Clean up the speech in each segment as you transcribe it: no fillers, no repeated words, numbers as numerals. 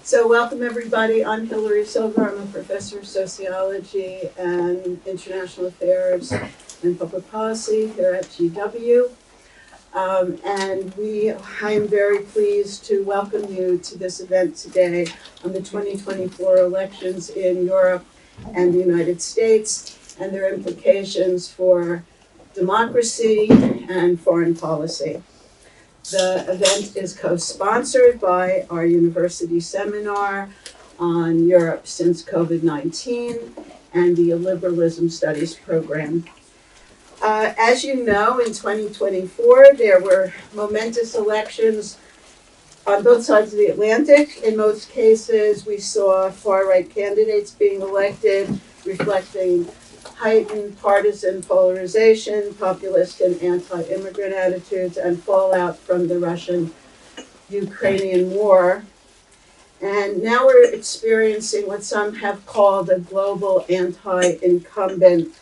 So welcome everybody. I'm Hilary Silver. I'm a professor of sociology and international affairs and public policy here at GW. I am very pleased to welcome you to this event today on the 2024 elections in Europe and the United States and their implications for democracy and foreign policy. The event is co-sponsored by our university seminar on Europe since COVID-19 and the Illiberalism Studies Program. As you know, in 2024, there were momentous elections on both sides of the Atlantic. In most cases, we saw far-right candidates being elected, reflecting heightened partisan polarization, populist and anti-immigrant attitudes, and fallout from the Russian-Ukrainian war. And now we're experiencing what some have called a global anti-incumbent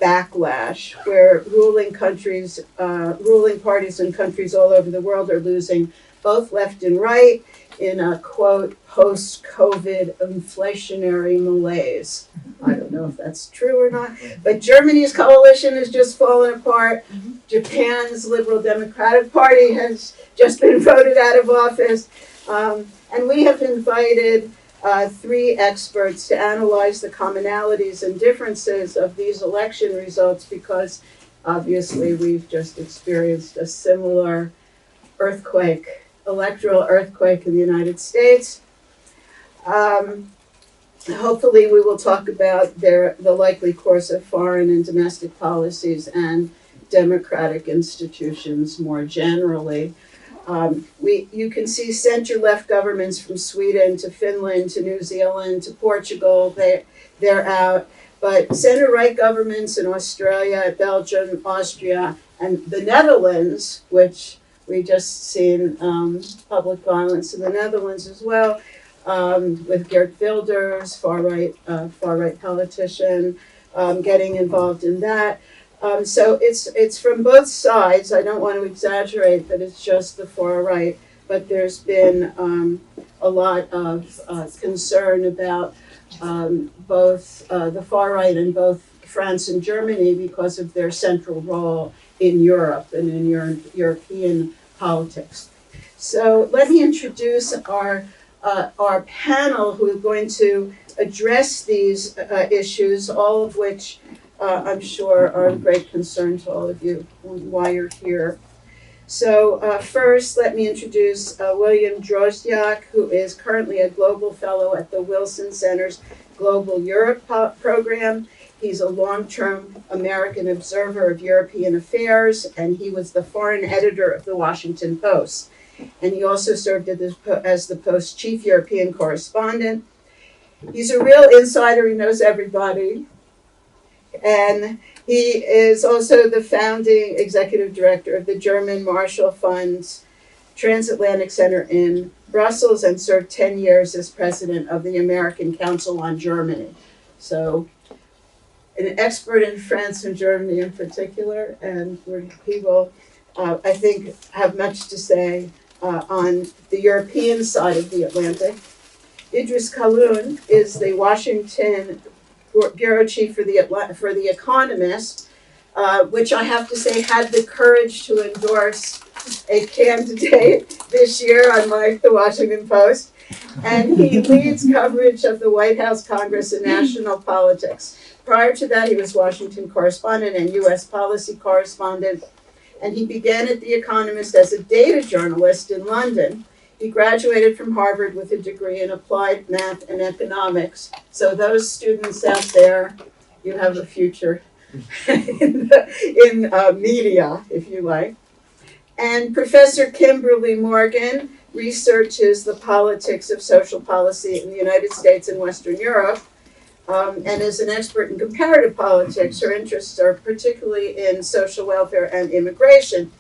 backlash, where ruling parties in countries all over the world are losing both left and right in a, quote, post-COVID inflationary malaise. I don't know if that's true or not, but Germany's coalition has just fallen apart. Japan's Liberal Democratic Party has just been voted out of office. And we have invited three experts to analyze the commonalities and differences of these election results, because obviously we've just experienced a similar electoral earthquake in the United States. Hopefully we will talk about the likely course of foreign and domestic policies and democratic institutions more generally. You can see center-left governments from Sweden to Finland to New Zealand to Portugal, they're out. But center-right governments in Australia, Belgium, Austria, and the Netherlands, which we just seen public violence in the Netherlands as well, with Geert Wilders, far-right politician, getting involved in that. So it's from both sides. I don't want to exaggerate that it's just the far right, but there's been a lot of concern about both the far right and both France and Germany because of their central role in Europe and in European politics. So let me introduce our panel who are going to address these issues, all of which I'm sure are of great concern to all of you while you're here. So first, let me introduce William Drozdiak, who is currently a Global Fellow at the Wilson Center's Global Europe Program. He's a long-term American observer of European affairs, and he was the foreign editor of the Washington Post. And he also served as the Post's chief European correspondent. He's a real insider, he knows everybody. And he is also the founding executive director of the German Marshall Fund's Transatlantic Center in Brussels and served 10 years as president of the American Council on Germany. So an expert in France and Germany in particular, and he will, I think, have much to say on the European side of the Atlantic. Idris Kalun is the Washington bureau chief for the Economist, which I have to say had the courage to endorse a candidate this year, unlike the Washington Post. And he leads coverage of the White House, Congress, and national politics. Prior to that, he was Washington correspondent and U.S. policy correspondent. And he began at The Economist as a data journalist in London. He graduated from Harvard with a degree in applied math and economics. So those students out there, you have a future in media, if you like. And Professor Kimberly Morgan researches the politics of social policy in the United States and Western Europe, and is an expert in comparative politics. Her interests are particularly in social welfare and immigration.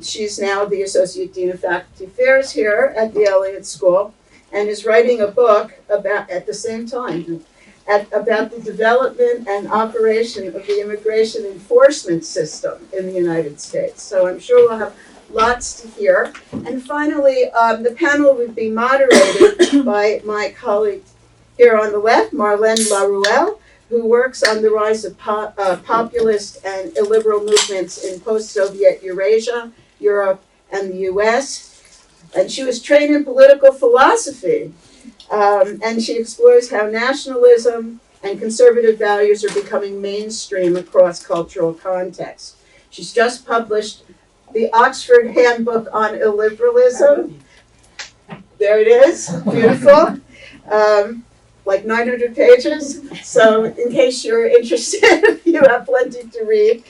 She's now the Associate Dean of Faculty Affairs here at the Elliott School and is writing a book about, at the same time, about the development and operation of the immigration enforcement system in the United States. So I'm sure we'll have lots to hear. And finally, the panel would be moderated by my colleague here on the left, Marlène Laruelle, who works on the rise of populist and illiberal movements in post-Soviet Eurasia, Europe, and the US. And she was trained in political philosophy, and she explores how nationalism and conservative values are becoming mainstream across cultural contexts. She's just published the Oxford Handbook on Illiberalism. There it is, beautiful. Like 900 pages. So in case you're interested, you have plenty to read.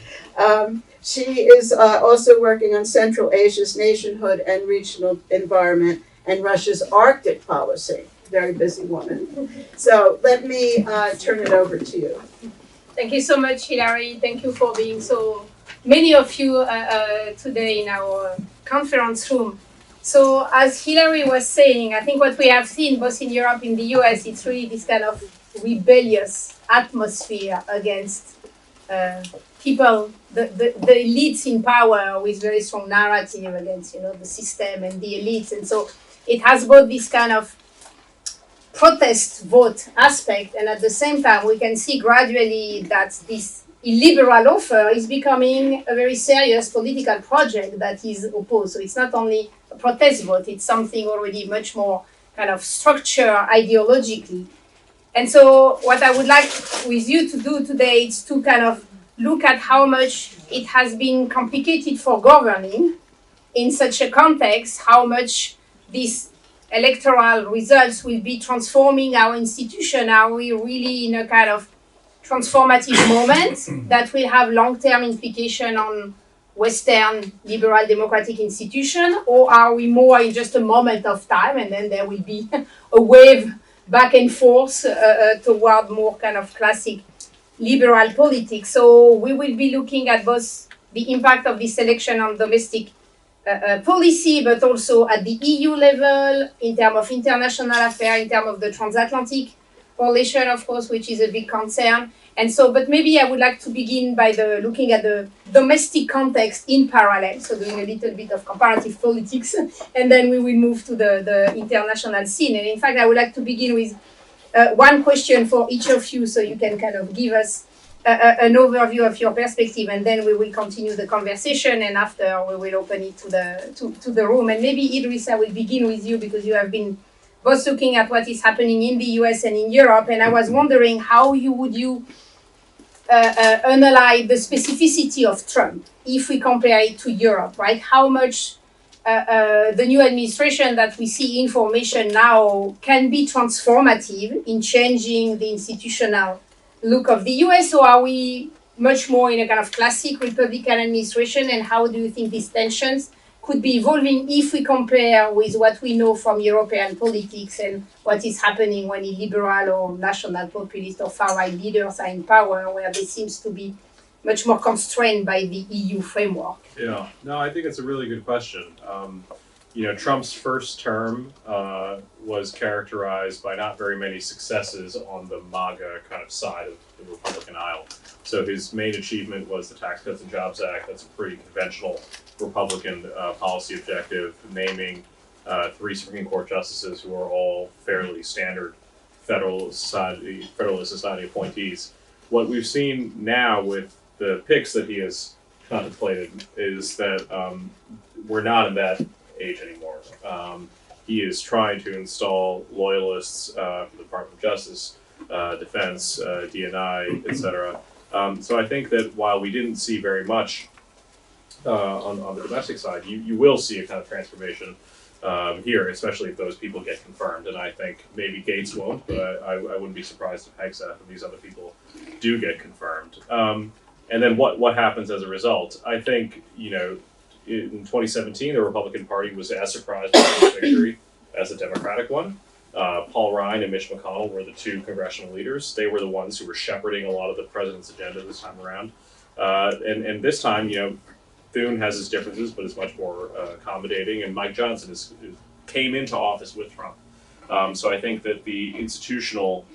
She is also working on Central Asia's nationhood and regional environment and Russia's Arctic policy. Very busy woman. So let me turn it over to you. Thank you so much, Hilary. Thank you for being so many of you today in our conference room. So as Hilary was saying, I think what we have seen both in Europe and in the US, it's really this kind of rebellious atmosphere against people, the elites in power with very strong narrative against, the system and the elites. And so it has both this kind of protest vote aspect, and at the same time, we can see gradually that this illiberal offer is becoming a very serious political project that is opposed. So it's not only a protest vote, it's something already much more kind of structured ideologically. And so what I would like with you to do today is to kind of look at how much it has been complicated for governing in such a context, how much these electoral results will be transforming our institution. Are we really in a kind of transformative moment that will have long-term implication on Western liberal democratic institution, or are we more in just a moment of time and then there will be a wave back and forth toward more kind of classic liberal politics? So we will be looking at both the impact of this election on domestic policy, but also at the EU level, in terms of international affairs, in terms of the transatlantic relation, of course, which is a big concern. And so, but maybe I would like to begin by looking at the domestic context in parallel, so doing a little bit of comparative politics, and then we will move to the international scene. And in fact, I would like to begin with one question for each of you, so you can kind of give us an overview of your perspective, and then we will continue the conversation, and after we will open it to the room. And maybe Idris, I will begin with you because you have been both looking at what is happening in the US and in Europe, and I was wondering how would you analyze the specificity of Trump if we compare it to Europe, right? How much the new administration that we see information now can be transformative in changing the institutional look of the US, or are we much more in a kind of classic Republican administration, and how do you think these tensions could be evolving if we compare with what we know from European politics and what is happening when illiberal or national populist or far-right leaders are in power, where they seems to be much more constrained by the EU framework? Yeah, no, I think it's a really good question. Trump's first term was characterized by not very many successes on the MAGA kind of side of the Republican aisle. So his main achievement was the Tax Cuts and Jobs Act. That's a pretty conventional Republican policy objective, naming 3 Supreme Court justices who are all fairly standard Federalist Society appointees. What we've seen now with the picks that he has contemplated is that we're not in that age anymore. He is trying to install loyalists for the Department of Justice, Defense, DNI, etc. So I think that while we didn't see very much on the domestic side, you will see a kind of transformation here, especially if those people get confirmed. And I think maybe Gates won't, but I wouldn't be surprised if Hegseth and these other people do get confirmed. And then what happens as a result? I think, in 2017, the Republican Party was as surprised by the victory as the Democratic one. Paul Ryan and Mitch McConnell were the 2 congressional leaders. They were the ones who were shepherding a lot of the president's agenda this time around. And this time, Thune has his differences, but is much more accommodating. And Mike Johnson came into office with Trump. So I think that the institutional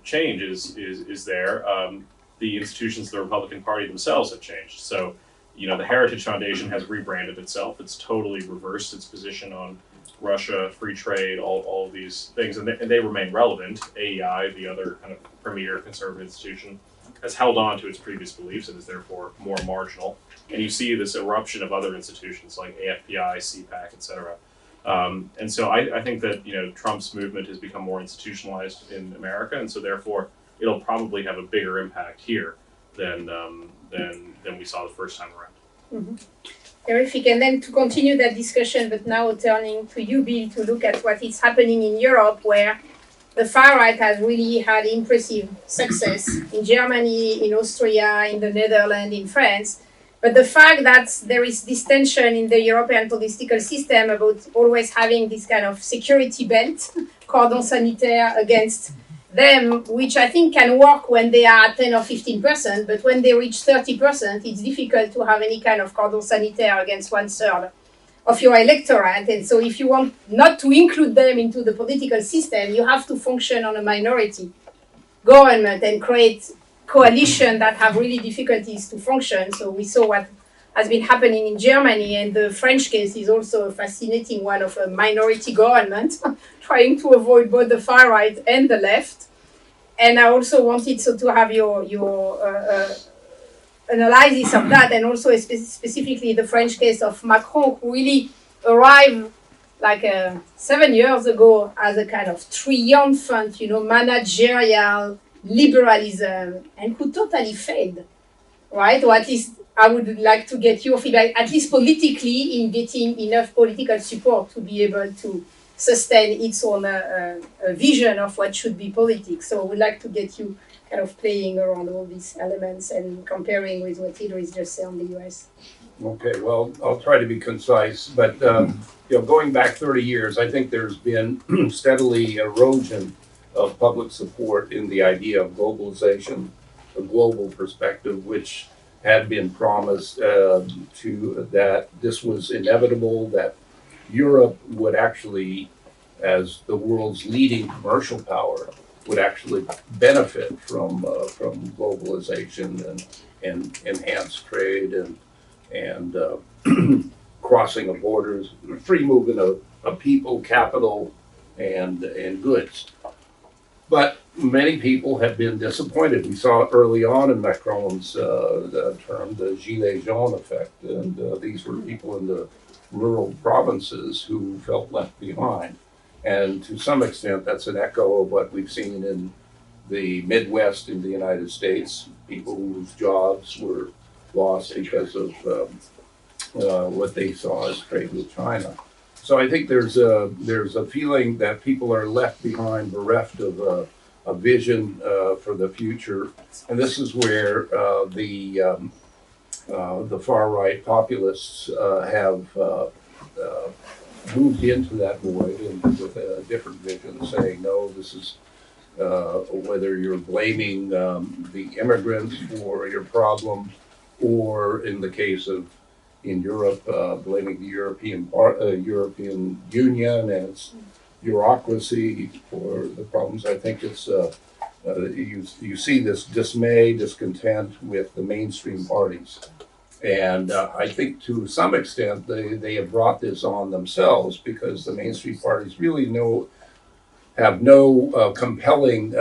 change is there. The institutions of the Republican Party themselves have changed. So, the Heritage Foundation has rebranded itself. It's totally reversed its position on Russia, free trade, all of these things, and they remain relevant. AEI, the other kind of premier conservative institution, has held on to its previous beliefs and is therefore more marginal. And you see this eruption of other institutions like AFPI, CPAC, etc. And so I think that Trump's movement has become more institutionalized in America, and so therefore it'll probably have a bigger impact here than we saw the first time around. Mm-hmm. Terrific. And then to continue that discussion, but now turning to you, Bill, to look at what is happening in Europe, where the far right has really had impressive success in Germany, in Austria, in the Netherlands, in France. But the fact that there is this tension in the European political system about always having this kind of security belt, cordon sanitaire against them, which I think can work when they are 10 or 15%, but when they reach 30%, it's difficult to have any kind of cordon sanitaire against 1/3 of your electorate. And so if you want not to include them into the political system, you have to function on a minority government and create coalition that have really difficulties to function. So we saw what has been happening in Germany, and the French case is also a fascinating one of a minority government trying to avoid both the far right and the left. And I also wanted to have your analysis of that, and also specifically the French case of Macron, who really arrived like 7 years ago as a kind of triumphant, managerial liberalism, and who totally failed, right? Or at least I would like to get your feedback, at least politically, in getting enough political support to be able to sustain its own vision of what should be politics. So I would like to get you kind of playing around all these elements and comparing with what Hillary's just said on the US. Okay, well, I'll try to be concise, but going back 30 years, I think there's been steadily erosion of public support in the idea of globalization, a global perspective, which had been promised to that this was inevitable, that Europe would actually, as the world's leading commercial power, would actually benefit from globalization and enhanced trade and crossing of borders, free movement of people, capital, and goods. But many people have been disappointed. We saw it early on in Macron's term, the Gilets jaunes effect, and these were people in the rural provinces who felt left behind. And to some extent, that's an echo of what we've seen in the Midwest in the United States, people whose jobs were lost because of what they saw as trade with China. So I think there's a feeling that people are left behind, bereft of a vision for the future, and this is where the far right populists have moved into that void and with a different vision, saying no, this is whether you're blaming the immigrants for your problem, or in the case of in Europe, blaming the European Union and its bureaucracy for the problems. I think it's you see this dismay, discontent with the mainstream parties, and I think to some extent they have brought this on themselves, because the mainstream parties really have no compelling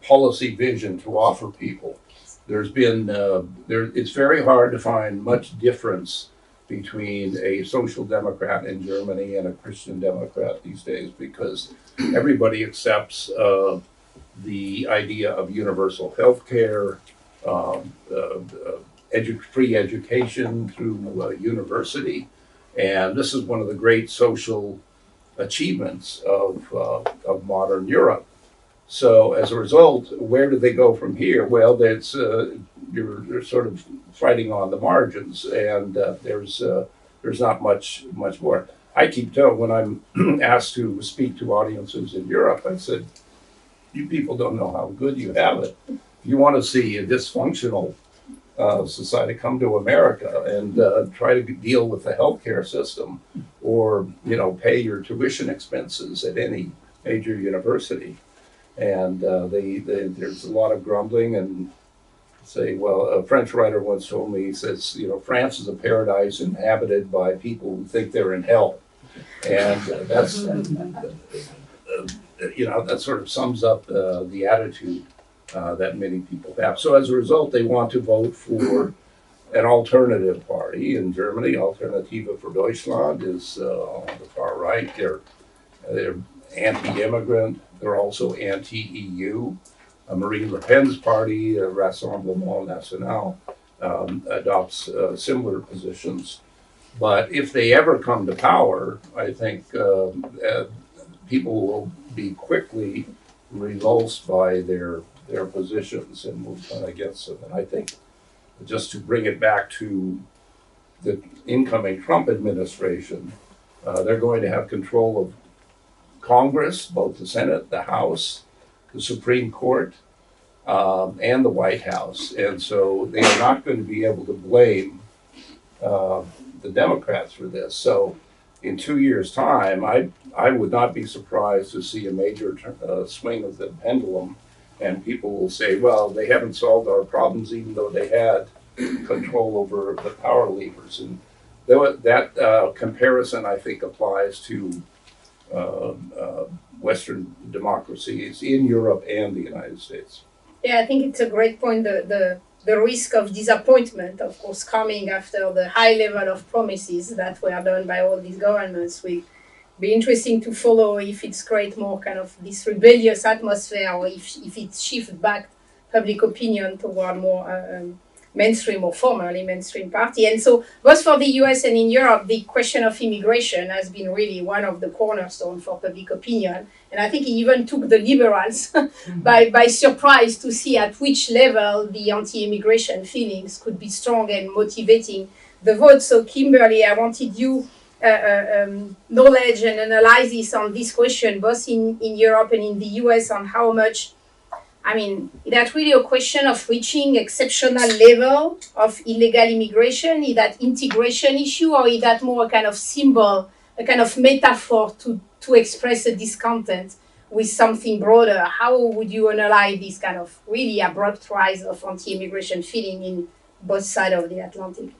policy vision to offer people. There's been it's very hard to find much difference between a social democrat in Germany and a Christian Democrat these days, because everybody accepts the idea of universal health care, free education through university, and this is one of the great social achievements of modern Europe. So as a result, where do they go from here? Well, that's you're sort of fighting on the margins, and there's not much more. I keep telling, when I'm asked to speak to audiences in Europe, I said, you people don't know how good you have it. If you want to see a dysfunctional society, come to America and try to deal with the healthcare system, or pay your tuition expenses at any major university. And there's a lot of grumbling, and say, well, a French writer once told me, he says, France is a paradise inhabited by people who think they're in hell. And that's, that sort of sums up the attitude that many people have. So as a result, they want to vote for an alternative party. In Germany, Alternative for Deutschland is on the far right. They're anti-immigrant. They're also anti-EU. Marine Le Pen's party, Rassemblement National, adopts similar positions. But if they ever come to power, I think people will be quickly revulsed by their positions and move against them. And I think, just to bring it back to the incoming Trump administration, they're going to have control of Congress, both the Senate, the House, the Supreme Court, and the White House. And so they are not going to be able to blame the Democrats for this. So in 2 years' time, I would not be surprised to see a major swing of the pendulum, and people will say, well, they haven't solved our problems even though they had control over the power levers. And that comparison, I think, applies to Western democracies in Europe and the United States. Yeah, I think it's a great point. The risk of disappointment, of course, coming after the high level of promises that were done by all these governments, will be interesting to follow if it's create more kind of this rebellious atmosphere, or if it shifts back public opinion toward more mainstream or formerly mainstream party. And so both for the US and in Europe, the question of immigration has been really one of the cornerstones for public opinion. And I think it even took the liberals by surprise to see at which level the anti-immigration feelings could be strong and motivating the vote. So Kimberly, I wanted you knowledge and analysis on this question, both in Europe and in the US, on how much, is that really a question of reaching exceptional level of illegal immigration? Is that integration issue, or is that more a kind of symbol, a kind of metaphor to express a discontent with something broader? How would you analyze this kind of really abrupt rise of anti-immigration feeling in both sides of the Atlantic?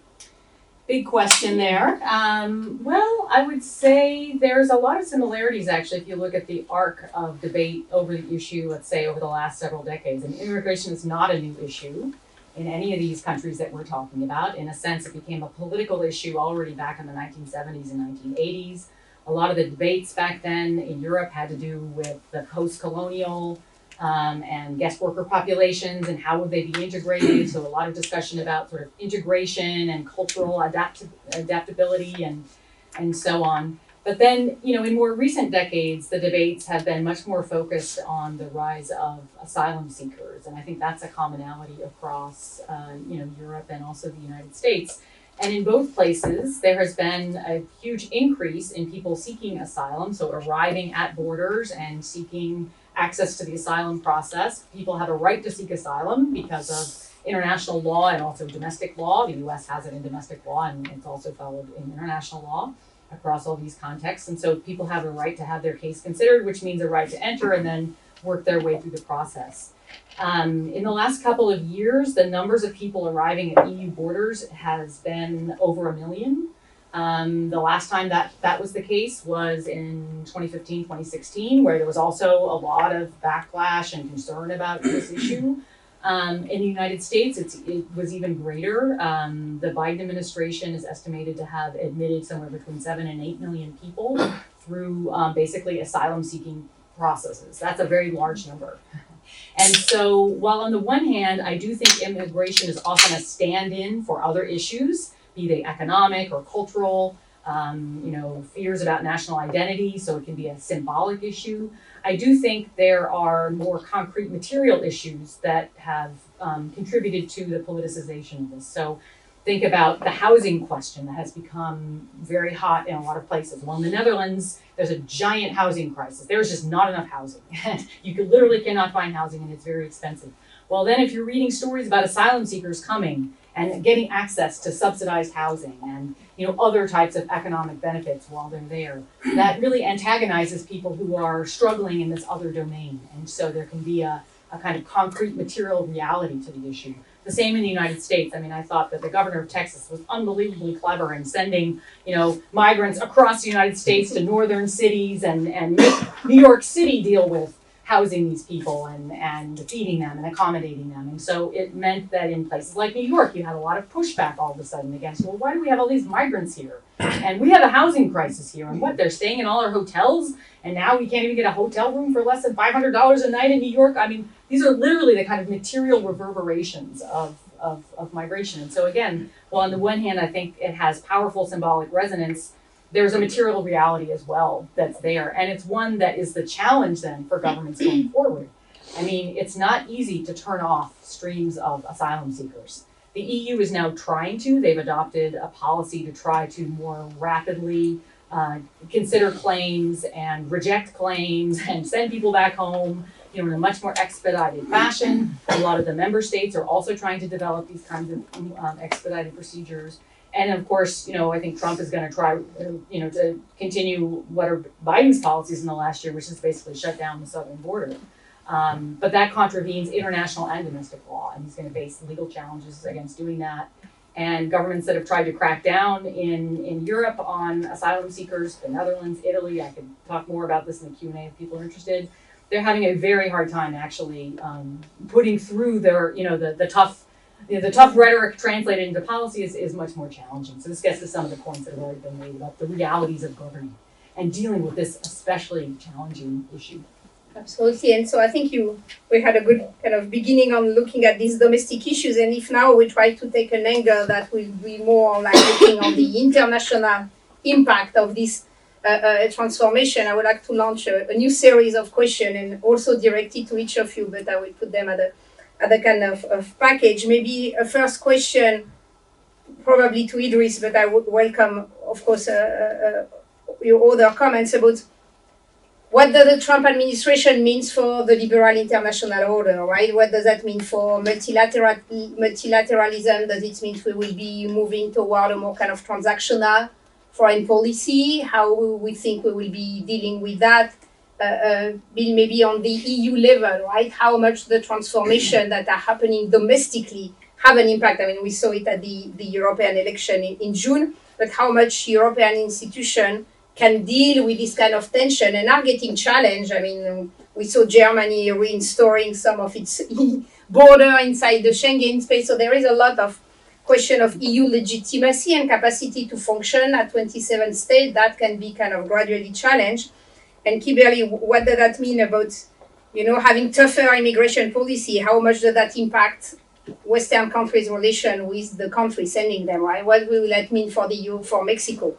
Big question there. Well, I would say there's a lot of similarities, actually, if you look at the arc of debate over the issue, let's say, over the last several decades. And immigration is not a new issue in any of these countries that we're talking about. In a sense, it became a political issue already back in the 1970s and 1980s. A lot of the debates back then in Europe had to do with the post-colonial and guest worker populations and how would they be integrated. So a lot of discussion about sort of integration and cultural adaptability and so on. But then, in more recent decades, the debates have been much more focused on the rise of asylum seekers. And I think that's a commonality across, Europe and also the United States. And in both places, there has been a huge increase in people seeking asylum, so arriving at borders and seeking access to the asylum process. People have a right to seek asylum because of international law and also domestic law. The US has it in domestic law, and it's also followed in international law across all these contexts. And so people have a right to have their case considered, which means a right to enter and then work their way through the process. In the last couple of years, the numbers of people arriving at EU borders has been over 1 million. The last time that was the case was in 2015, 2016, where there was also a lot of backlash and concern about this issue. In the United States, it was even greater. The Biden administration is estimated to have admitted somewhere between 7 and 8 million people through basically asylum-seeking processes. That's a very large number. And so while on the one hand, I do think immigration is often a stand-in for other issues, be they economic or cultural, fears about national identity, so it can be a symbolic issue. I do think there are more concrete material issues that have contributed to the politicization of this. So think about the housing question that has become very hot in a lot of places. Well, in the Netherlands, there's a giant housing crisis. There's just not enough housing. You literally cannot find housing, and it's very expensive. Well, then if you're reading stories about asylum seekers coming and getting access to subsidized housing and other types of economic benefits while they're there, that really antagonizes people who are struggling in this other domain. And so there can be a kind of concrete material reality to the issue. The same in the United States. I mean, I thought that the governor of Texas was unbelievably clever in sending, migrants across the United States to northern cities and make New York City deal with housing these people and feeding them and accommodating them. And so it meant that in places like New York, you had a lot of pushback all of a sudden against, well, why do we have all these migrants here? And we have a housing crisis here. And what, they're staying in all our hotels? And now we can't even get a hotel room for less than $500 a night in New York? I mean, these are literally the kind of material reverberations of migration. And so again, while on the one hand, I think it has powerful symbolic resonance, there's a material reality as well that's there. And it's one that is the challenge then for governments going forward. I mean, it's not easy to turn off streams of asylum seekers. The EU is now trying to. They've adopted a policy to try to more rapidly consider claims and reject claims and send people back home, in a much more expedited fashion. A lot of the member states are also trying to develop these kinds of expedited procedures. And of course, I think Trump is going to try, to continue what are Biden's policies in the last year, which is basically shut down the southern border. But that contravenes international and domestic law, and he's going to face legal challenges against doing that. And governments that have tried to crack down in Europe on asylum seekers, the Netherlands, Italy, I could talk more about this in the Q&A if people are interested. They're having a very hard time actually putting through their, the tough rhetoric translated into policy is much more challenging. So this gets to some of the points that have already been made about the realities of governing and dealing with this especially challenging issue. Absolutely, and so I think we had a good kind of beginning on looking at these domestic issues, and if now we try to take an angle that will be more like looking on the international impact of this transformation, I would like to launch a new series of questions and also directed to each of you, but I will put them at a kind of package. Maybe a first question, probably to Idris, but I would welcome, of course, your other comments about what does the Trump administration means for the liberal international order, right? What does that mean for multilateralism? Does it mean we will be moving toward a more kind of transactional foreign policy? How we think we will be dealing with that? Maybe on the EU level, right? How much the transformation that are happening domestically have an impact? I mean, we saw it at the European election in June, but how much European institution can deal with this kind of tension and are getting challenged. I mean, we saw Germany reinstoring some of its border inside the Schengen space. So there is a lot of question of EU legitimacy and capacity to function at 27 states that can be kind of gradually challenged. And Kimberly, what does that mean about, having tougher immigration policy? How much does that impact Western countries' relation with the country sending them, right? What will that mean for the EU, for Mexico?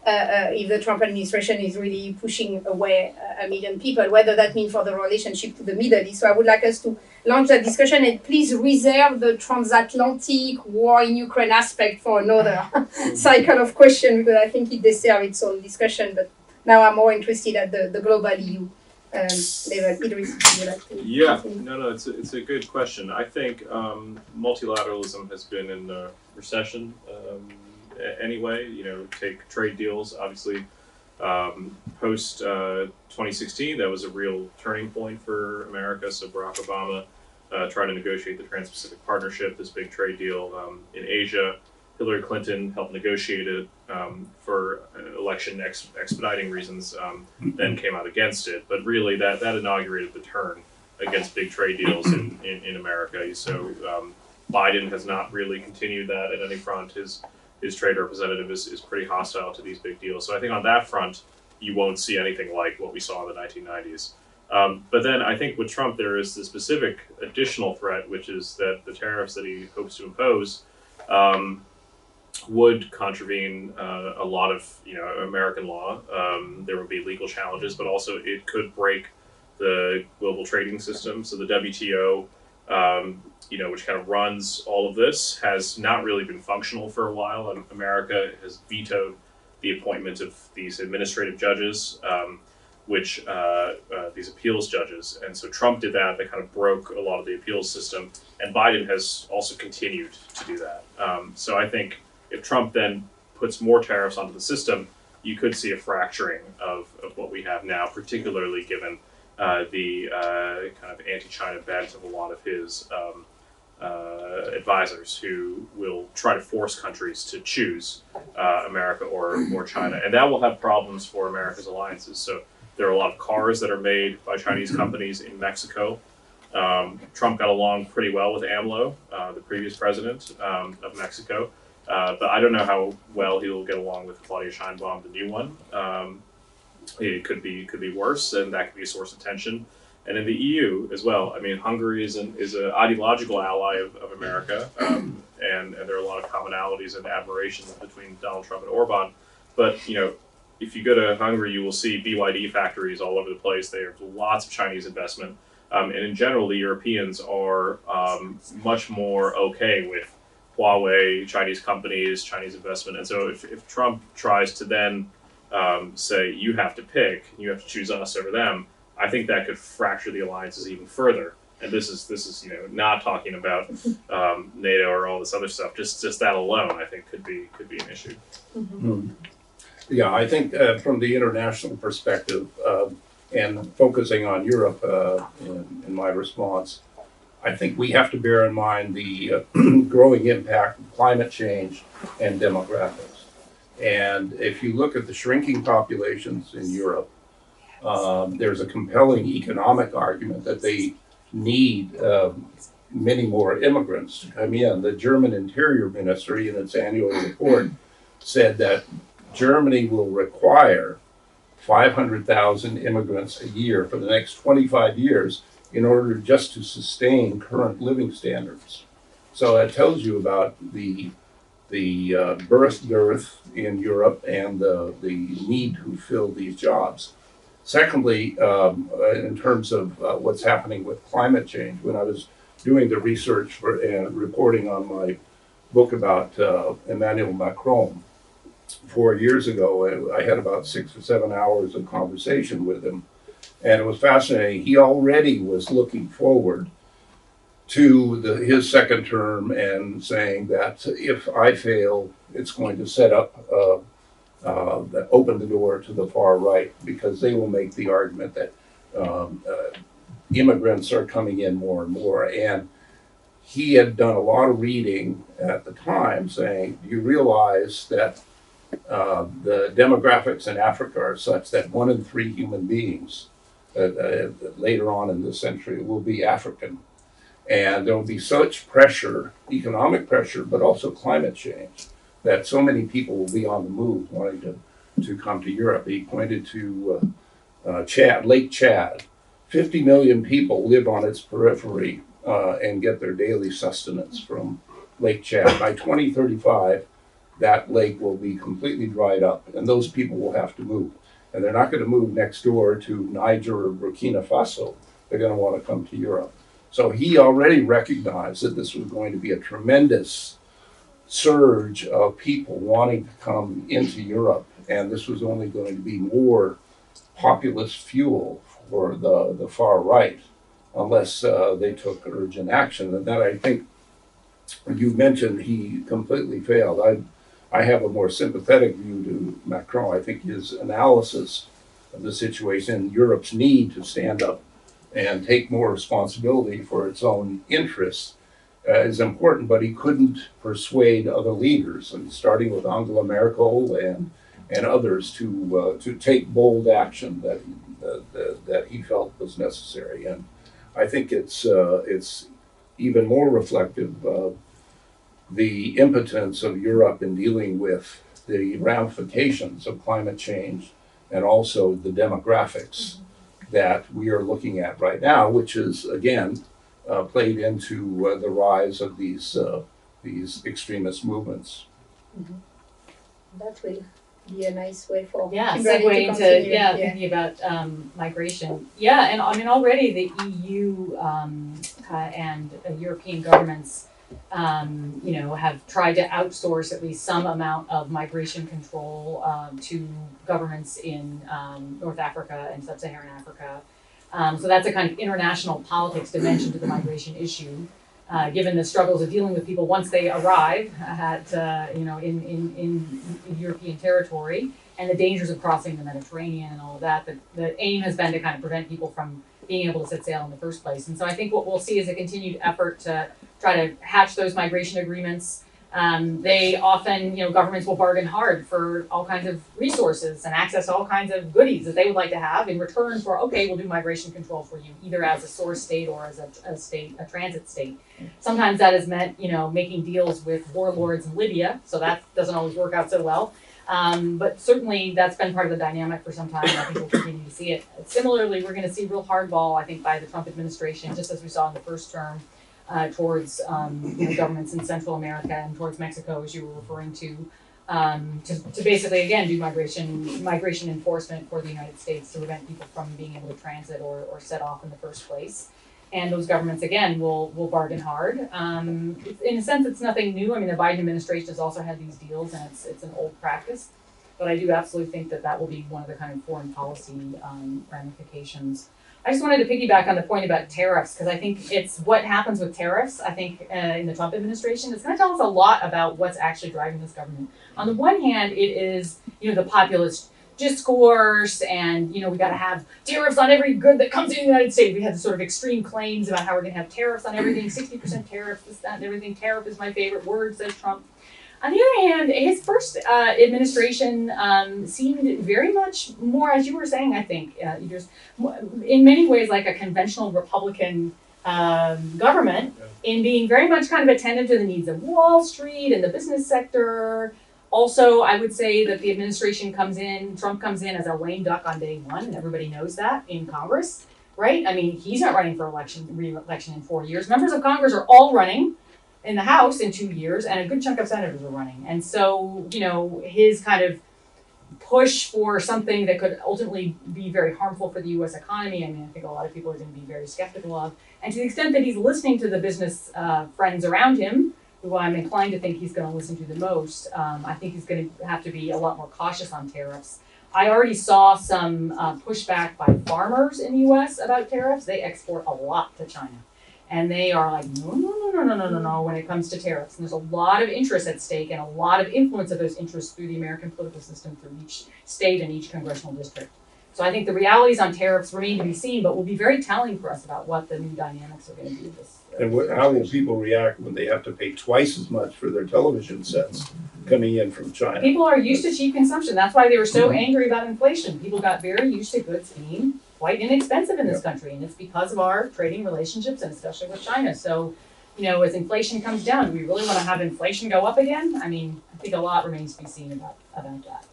If the Trump administration is really pushing away 1 million people, whether that means for the relationship to the Middle East. So I would like us to launch that discussion, and please reserve the transatlantic war in Ukraine aspect for another cycle of question, because I think it deserves its own discussion. But now I'm more interested at the global EU level. Idris, would you like to? Yeah, no, it's a good question. I think multilateralism has been in a recession. Anyway, take trade deals, obviously, post 2016, that was a real turning point for America. So Barack Obama tried to negotiate the Trans-Pacific Partnership, this big trade deal in Asia. Hillary Clinton helped negotiate it for election expediting reasons, then came out against it. But really, that inaugurated the turn against big trade deals in America. So Biden has not really continued that at any front. His trade representative is pretty hostile to these big deals. So I think on that front, you won't see anything like what we saw in the 1990s. But then I think with Trump, there is the specific additional threat, which is that the tariffs that he hopes to impose would contravene a lot of American law. There would be legal challenges, but also it could break the global trading system. So the WTO, which kind of runs all of this, has not really been functional for a while. And America has vetoed the appointment of these administrative judges, these appeals judges. And so Trump did that. That kind of broke a lot of the appeals system. And Biden has also continued to do that. So I think if Trump then puts more tariffs onto the system, you could see a fracturing of what we have now, particularly given the kind of anti-China bent of a lot of his advisors who will try to force countries to choose America or China, and that will have problems for America's alliances. So there are a lot of cars that are made by Chinese companies in Mexico. Trump got along pretty well with AMLO, the previous president of Mexico, but I don't know how well he'll get along with Claudia Sheinbaum, the new one. It could be worse, and that could be a source of tension. And in the EU as well. I mean, Hungary is an ideological ally of America, and there are a lot of commonalities and admiration between Donald Trump and Orban. But if you go to Hungary, you will see BYD factories all over the place. There's lots of Chinese investment. And in general, the Europeans are much more okay with Huawei, Chinese companies, Chinese investment. And so if Trump tries to then say, you have to pick, you have to choose us over them, I think that could fracture the alliances even further. And this is not talking about NATO or all this other stuff. Just that alone, I think, could be an issue. Mm-hmm. Yeah, I think from the international perspective, and focusing on Europe in my response, I think we have to bear in mind the growing impact of climate change and demographics. And if you look at the shrinking populations in Europe, there's a compelling economic argument that they need many more immigrants to come in. The German Interior Ministry, in its annual report, said that Germany will require 500,000 immigrants a year for the next 25 years in order just to sustain current living standards. So that tells you about the birth dearth in Europe and the need to fill these jobs. Secondly, in terms of what's happening with climate change, when I was doing the research for and reporting on my book about Emmanuel Macron 4 years ago, I had about 6 or 7 hours of conversation with him, and it was fascinating. He already was looking forward to his second term and saying that if I fail, it's going to set up open the door to the far right, because they will make the argument that immigrants are coming in more and more. And he had done a lot of reading at the time saying, do you realize that the demographics in Africa are such that 1 in 3 human beings later on in this century will be African. And there will be such pressure, economic pressure, but also climate change, that so many people will be on the move wanting to come to Europe. He pointed to Chad, Lake Chad. 50 million people live on its periphery and get their daily sustenance from Lake Chad. By 2035, that lake will be completely dried up, and those people will have to move. And they're not going to move next door to Niger or Burkina Faso. They're going to want to come to Europe. So he already recognized that this was going to be a tremendous surge of people wanting to come into Europe, and this was only going to be more populist fuel for the far right unless they took urgent action. And that, I think, you mentioned he completely failed. I have a more sympathetic view to Macron. I think his analysis of the situation, Europe's need to stand up and take more responsibility for its own interests, is important, but he couldn't persuade other leaders, and starting with Angela Merkel and others to take bold action that he felt was necessary. And I think it's even more reflective of the impotence of Europe in dealing with the ramifications of climate change and also the demographics that we are looking at right now, which is again played into the rise of these extremist movements. That will be a nice way for Yeah, Kimberly segue to into continue. thinking about migration. Yeah, and I mean already the EU and European governments have tried to outsource at least some amount of migration control to governments in North Africa and Sub-Saharan Africa. So that's a kind of international politics dimension to the migration issue, given the struggles of dealing with people once they arrive at in European territory, and the dangers of crossing the Mediterranean and all of that. The aim has been to kind of prevent people from being able to set sail in the first place. And so I think what we'll see is a continued effort to try to hatch those migration agreements. They often, governments will bargain hard for all kinds of resources and access to all kinds of goodies that they would like to have in return for, okay, we'll do migration control for you, either as a source state or as a transit state. Sometimes that has meant, making deals with warlords in Libya, so that doesn't always work out so well. But certainly that's been part of the dynamic for some time, and I think we'll continue to see it. Similarly, we're going to see real hardball, I think, by the Trump administration, just as we saw in the first term, towards governments in Central America and towards Mexico, as you were referring to basically again do migration enforcement for the United States to prevent people from being able to transit or set off in the first place. And those governments again will bargain hard. In a sense, it's nothing new. I mean, the Biden administration has also had these deals, and it's an old practice. But I do absolutely think that will be one of the kind of foreign policy ramifications. I just wanted to piggyback on the point about tariffs, because I think it's what happens with tariffs, I think, in the Trump administration. It's going to tell us a lot about what's actually driving this government. On the one hand, it is, the populist discourse, and, we got to have tariffs on every good that comes in the United States. We had the sort of extreme claims about how we're going to have tariffs on everything, 60% tariffs, this, that, and everything. Tariff is my favorite word, says Trump. On the other hand, his first administration seemed very much more, as you were saying, I think, in many ways like a conventional Republican government, in being very much kind of attentive to the needs of Wall Street and the business sector. Also, I would say that the administration Trump comes in as a lame duck on day one, and everybody knows that in Congress, right? I mean, he's not running for re-election in 4 years. Members of Congress are all running in the House in 2 years, and a good chunk of senators are running. And so, his kind of push for something that could ultimately be very harmful for the U.S. economy, I mean, I think a lot of people are going to be very skeptical of. And to the extent that he's listening to the business friends around him, who I'm inclined to think he's going to listen to the most, I think he's going to have to be a lot more cautious on tariffs. I already saw some pushback by farmers in the U.S. about tariffs. They export a lot to China. And they are like, no, when it comes to tariffs. And there's a lot of interest at stake and a lot of influence of those interests through the American political system, through each state and each congressional district. So I think the realities on tariffs remain to be seen, but will be very telling for us about what the new dynamics are going to be. And how will people react when they have to pay twice as much for their television sets coming in from China? People are used to cheap consumption. That's why they were so angry about inflation. People got very used to goods being quite inexpensive in this country, and it's because of our trading relationships, and especially with China. So, as inflation comes down, do we really want to have inflation go up again? I mean, I think a lot remains to be seen about that.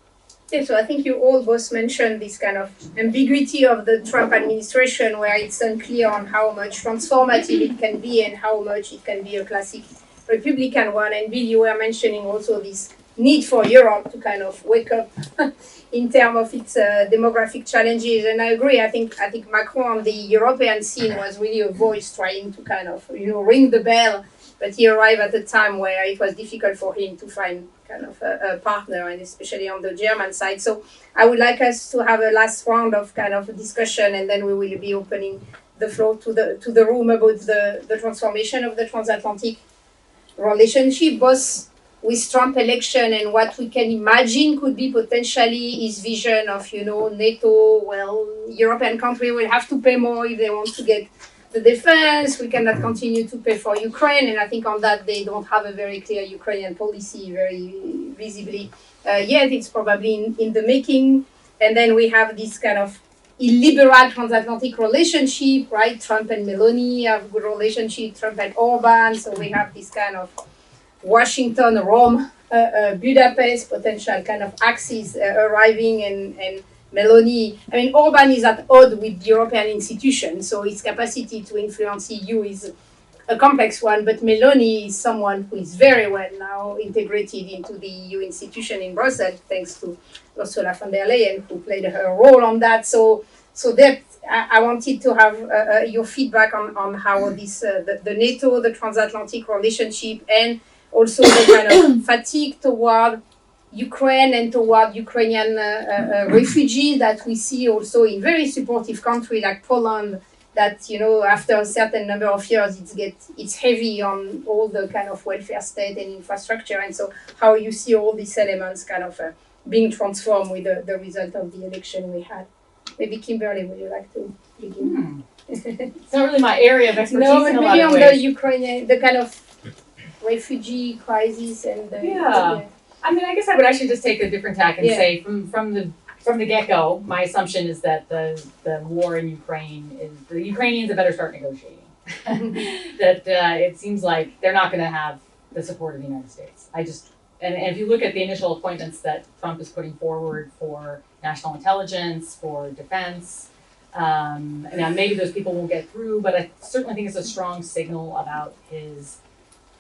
Yeah, so I think you all both mentioned this kind of ambiguity of the Trump administration, where it's unclear on how much transformative it can be and how much it can be a classic Republican one. And Bill, you were mentioning also this need for Europe to kind of wake up in terms of its demographic challenges. And I agree. I think Macron on the European scene was really a voice trying to kind of ring the bell, but he arrived at a time where it was difficult for him to find kind of a partner, and especially on the German side. So I would like us to have a last round of kind of discussion, and then we will be opening the floor to the room about the transformation of the transatlantic relationship, both with Trump election and what we can imagine could be potentially his vision of, NATO. Well, European countries will have to pay more if they want to get the defense. We cannot continue to pay for Ukraine. And I think on that, they don't have a very clear Ukrainian policy very visibly yet. It's probably in the making. And then we have this kind of illiberal transatlantic relationship, right? Trump and Meloni have a good relationship, Trump and Orban. So we have this kind of Washington, Rome, Budapest potential kind of axis arriving, and Meloni. I mean, Orban is at odds with European institutions, so his capacity to influence EU is a complex one. But Meloni is someone who is very well now integrated into the EU institution in Brussels, thanks to Ursula von der Leyen, who played her role on that. So that I wanted to have your feedback on how this the NATO, the transatlantic relationship, and also the kind of fatigue toward Ukraine and toward Ukrainian refugees that we see also in very supportive countries like Poland, that after a certain number of years it's heavy on all the kind of welfare state and infrastructure. And so how you see all these elements kind of being transformed with the result of the election we had. Maybe Kimberly, would you like to begin? It's not really my area of expertise No, but in a lot maybe of on ways. the Ukrainian, the kind of refugee crisis and the Yeah. I mean, I guess I would actually just take a different tack and Yeah. say from the get-go, my assumption is that the war in Ukraine is the Ukrainians had better start negotiating. That it seems like they're not going to have the support of the United States. And if you look at the initial appointments that Trump is putting forward for national intelligence, for defense, and now maybe those people won't get through, but I certainly think it's a strong signal about his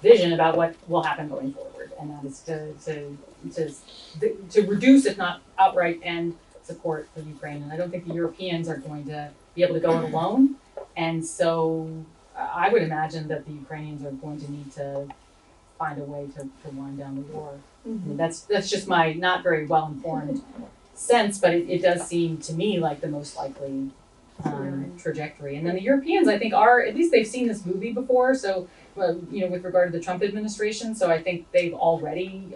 vision about what will happen going forward, and that is to reduce, if not outright end support for Ukraine. And I don't think the Europeans are going to be able to go it alone. And so I would imagine that the Ukrainians are going to need to find a way to wind down the war. I mean, that's just my not very well informed sense, but it does seem to me like the most likely trajectory. And then the Europeans, I think, are, at least they've seen this movie before, so with regard to the Trump administration, so I think they've already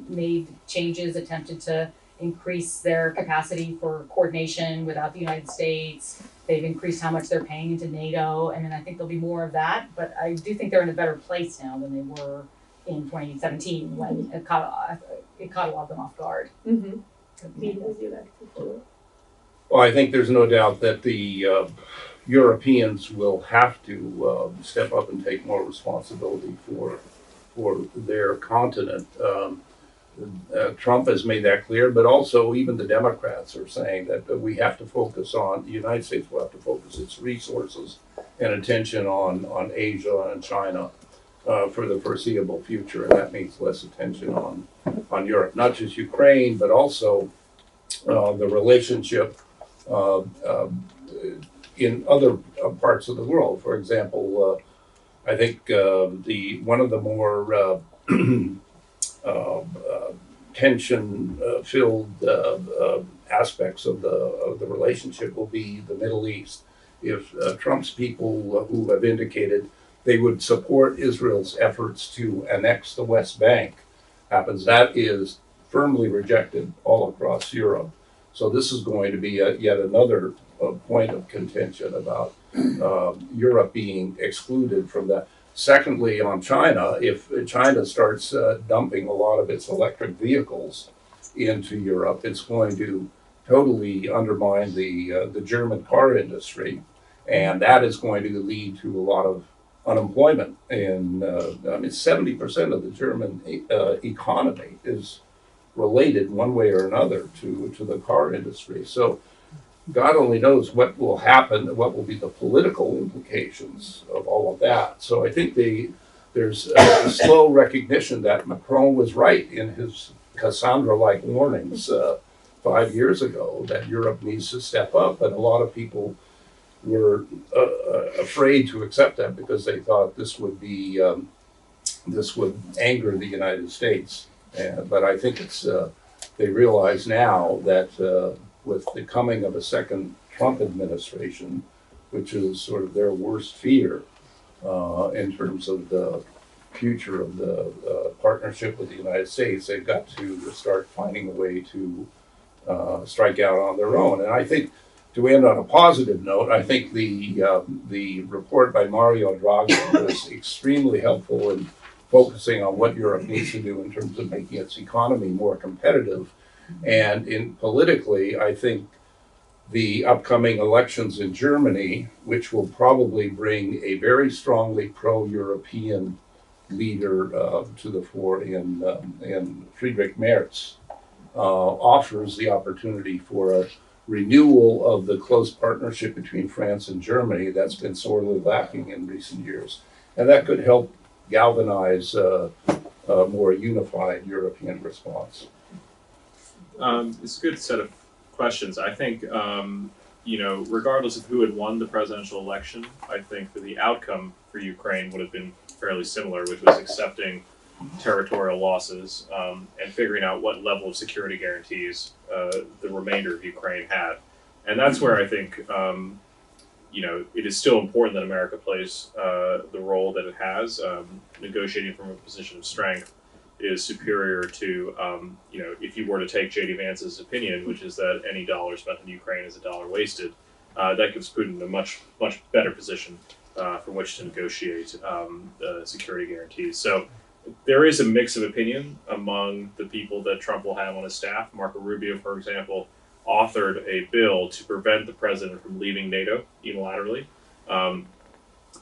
made changes, attempted to increase their capacity for coordination without the United States. They've increased how much they're paying into NATO, and then I think there'll be more of that. But I do think they're in a better place now than they were in 2017 when it caught a lot of them off guard. Well, I think there's no doubt that the Europeans will have to step up and take more responsibility for their continent. Trump has made that clear, but also even the Democrats are saying that we have to focus on, the United States will have to focus its resources and attention on Asia and China for the foreseeable future, and that means less attention on Europe, not just Ukraine, but also the relationship in other parts of the world. For example, I think one of the more tension-filled aspects of the relationship will be the Middle East. If Trump's people who have indicated they would support Israel's efforts to annex the West Bank happens, that is firmly rejected all across Europe. So this is going to be yet another point of contention about Europe being excluded from that. Secondly, on China, if China starts dumping a lot of its electric vehicles into Europe, it's going to totally undermine the German car industry, and that is going to lead to a lot of unemployment. And 70% of the German economy is related one way or another to the car industry. So God only knows what will happen, what will be the political implications of all of that. So I think there's a slow recognition that Macron was right in his Cassandra-like warnings 5 years ago that Europe needs to step up, but a lot of people were afraid to accept that because they thought this would anger the United States. But I think they realize now that with the coming of a second Trump administration, which is sort of their worst fear in terms of the future of the partnership with the United States, they've got to start finding a way to strike out on their own. And I think, to end on a positive note, I think the report by Mario Draghi was extremely helpful in focusing on what Europe needs to do in terms of making its economy more competitive. And politically, I think the upcoming elections in Germany, which will probably bring a very strongly pro-European leader to the fore in Friedrich Merz, offers the opportunity for a renewal of the close partnership between France and Germany that's been sorely lacking in recent years. And that could help galvanize a more unified European response. It's a good set of questions. I think, regardless of who had won the presidential election, I think that the outcome for Ukraine would have been fairly similar, which was accepting territorial losses and figuring out what level of security guarantees the remainder of Ukraine had. And that's where I think, it is still important that America plays the role that it has. Negotiating from a position of strength is superior to, if you were to take J.D. Vance's opinion, which is that any dollar spent in Ukraine is a dollar wasted. that gives Putin a much better position from which to negotiate security guarantees. So there is a mix of opinion among the people that Trump will have on his staff. Marco Rubio, for example, authored a bill to prevent the president from leaving NATO unilaterally.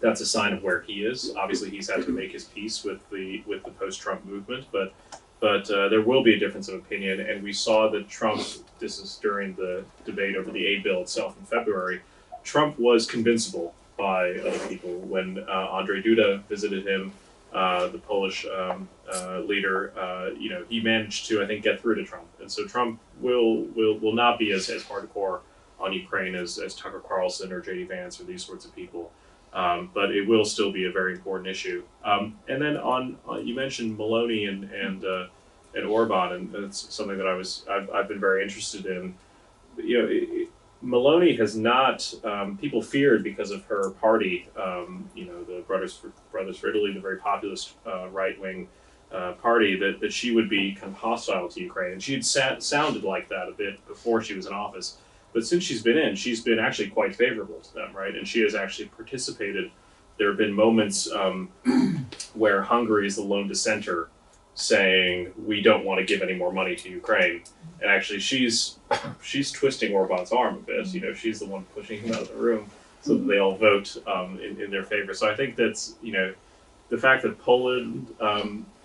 That's a sign of where he is. Obviously, he's had to make his peace with the post-Trump movement, but there will be a difference of opinion. And we saw that Trump. This is during the debate over the aid bill itself in February. Trump was convincible by other people when Andrzej Duda visited him. The Polish leader, he managed to, I think, get through to Trump, and so Trump will not be as hardcore on Ukraine as Tucker Carlson or J.D. Vance or these sorts of people, but it will still be a very important issue. And then on you mentioned Meloni and Orban, and that's something that I've been very interested in. Meloni has not. People feared because of her party. The Brothers for Italy, the very populist right wing party, that she would be kind of hostile to Ukraine, and she had sounded like that a bit before she was in office. But since she's been actually quite favorable to them, right? And she has actually participated. There have been moments where Hungary is the lone dissenter, saying we don't want to give any more money to Ukraine, and actually she's twisting Orban's arm a bit. She's the one pushing him out of the room so that they all vote in their favor. So I think that's the fact that Poland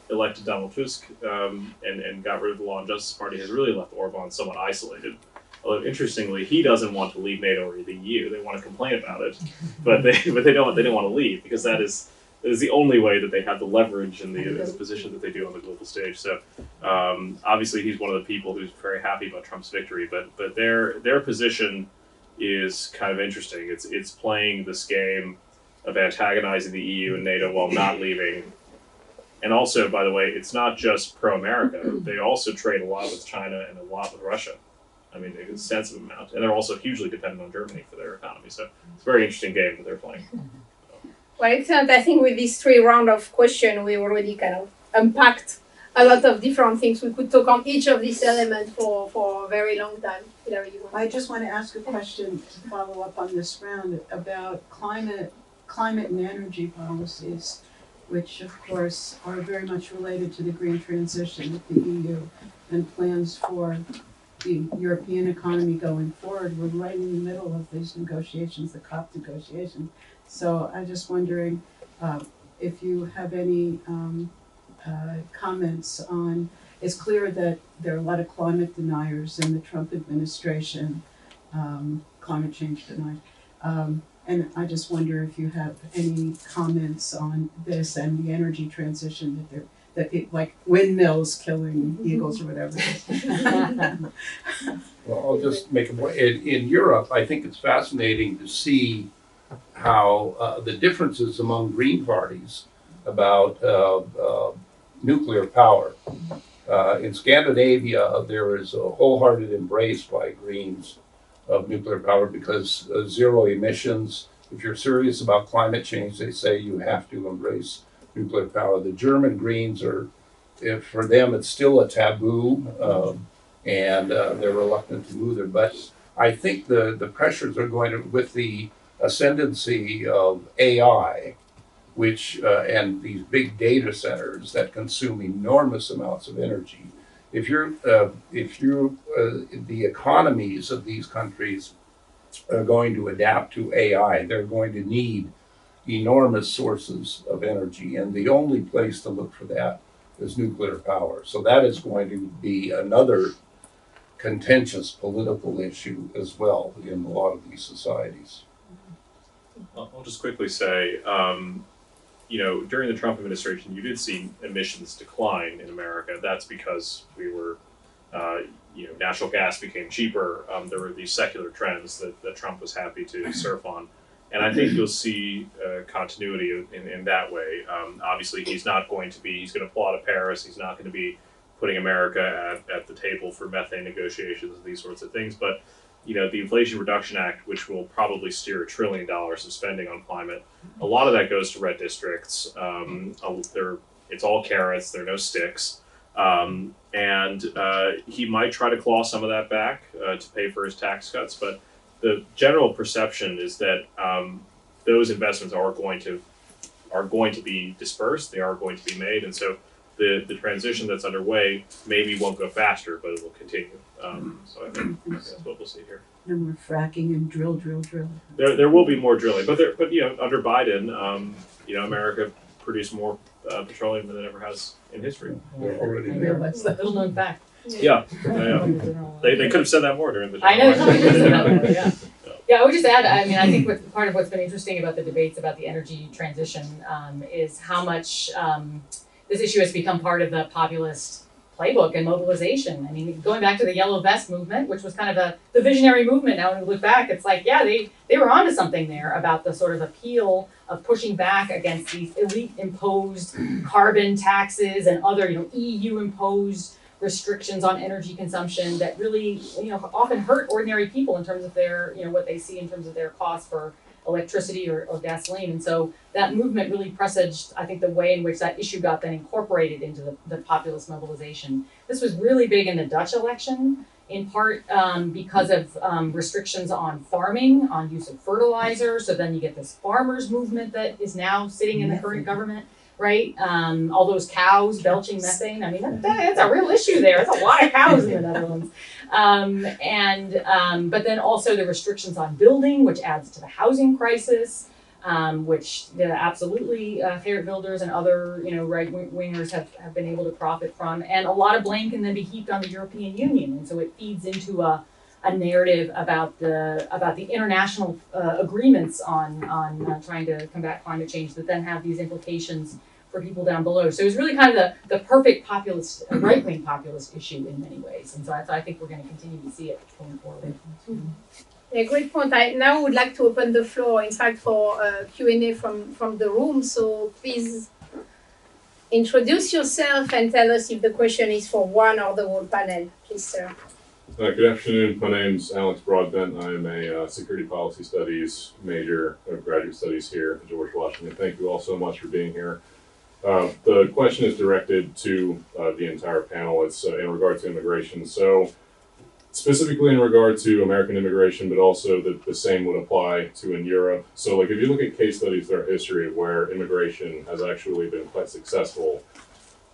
elected Donald Tusk and got rid of the Law and Justice Party has really left Orban somewhat isolated. Although interestingly, he doesn't want to leave NATO or the EU. They want to complain about it, but they don't want to leave because that is the only way that they have the leverage and the position that they do on the global stage. So obviously he's one of the people who's very happy about Trump's victory, but their position is kind of interesting. It's playing this game of antagonizing the EU and NATO while not leaving. And also, by the way, it's not just pro-America. They also trade a lot with China and a lot with Russia. I mean, a extensive amount. And they're also hugely dependent on Germany for their economy. So it's a very interesting game that they're playing. Well, excellent. I think with these 3 rounds of questions, we already kind of unpacked a lot of different things. We could talk on each of these elements for a very long time. Hilary, you want I just want to ask a question to follow up on this round about climate and energy policies, which of course are very much related to the green transition of the EU and plans for the European economy going forward. We're right in the middle of these negotiations, the COP negotiations. So I'm just wondering if you have any comments on, it's clear that there are a lot of climate deniers in the Trump administration, climate change deniers. And I just wonder if you have any comments on this and the energy transition like windmills killing eagles or whatever it is. Well, I'll just make a point. In Europe, I think it's fascinating to see how the differences among green parties about nuclear power. In Scandinavia, there is a wholehearted embrace by Greens of nuclear power because zero emissions. If you're serious about climate change, they say you have to embrace nuclear power. The German Greens for them, it's still a taboo, and they're reluctant to move there. But I think the pressures are going to, with the ascendancy of AI, which and these big data centers that consume enormous amounts of energy. If the economies of these countries are going to adapt to AI, they're going to need enormous sources of energy, and the only place to look for that is nuclear power. So that is going to be another contentious political issue as well in a lot of these societies. I'll just quickly say, during the Trump administration, you did see emissions decline in America. That's because we were, natural gas became cheaper. There were these secular trends that Trump was happy to surf on. And I think you'll see continuity in that way. Obviously, he's going to pull out of Paris. He's not going to be putting America at the table for methane negotiations and these sorts of things. But the Inflation Reduction Act, which will probably steer $1 trillion of spending on climate, a lot of that goes to red districts. It's all carrots, there are no sticks. And he might try to claw some of that back to pay for his tax cuts, but the general perception is that those investments are going to be dispersed. They are going to be made, and so the transition that's underway maybe won't go faster, but it will continue. So I think that's what we'll see here. And we're fracking and drill. There will be more drilling, but under Biden, America produced more petroleum than it ever has in history. We're already I there. know, that's a little known fact. Yeah. They could have said that more during the. I know, somebody just said that, yeah. Yeah, I would just add, I mean, I think part of what's been interesting about the debates about the energy transition is how much this issue has become part of the populist playbook and mobilization. I mean, going back to the Yellow Vest movement, which was kind of the visionary movement. Now when we look back, it's like, yeah, they were onto something there about the sort of appeal of pushing back against these elite imposed carbon taxes and other, EU imposed restrictions on energy consumption that really, often hurt ordinary people in terms of their, what they see in terms of their cost for electricity or gasoline. And so that movement really presaged, I think, the way in which that issue got then incorporated into the populist mobilization. This was really big in the Dutch election, in part because of restrictions on farming, on use of fertilizer. So then you get this farmers movement that is now sitting in the current government. Right? All those cows belching methane. I mean, that's a real issue there. There's a lot of cows in the Netherlands. But then also the restrictions on building, which adds to the housing crisis, which absolutely Geert Wilders and other, right-wingers have been able to profit from. And a lot of blame can then be heaped on the European Union. And so it feeds into a narrative about the international agreements on trying to combat climate change that then have these implications for people down below. So it was really kind of the perfect populist, right-wing populist issue in many ways. And so I think we're going to continue to see it going forward. Yeah, great point. I now would like to open the floor, in fact, for Q&A from the room. So please introduce yourself and tell us if the question is for one or the whole panel. Please, sir. Good afternoon. My name's Alex Broadbent. I am a security policy studies major of graduate studies here at George Washington. Thank you all so much for being here. The question is directed to the entire panel. It's in regard to immigration. So specifically in regard to American immigration, but also the same would apply to in Europe. So like if you look at case studies throughout history where immigration has actually been quite successful,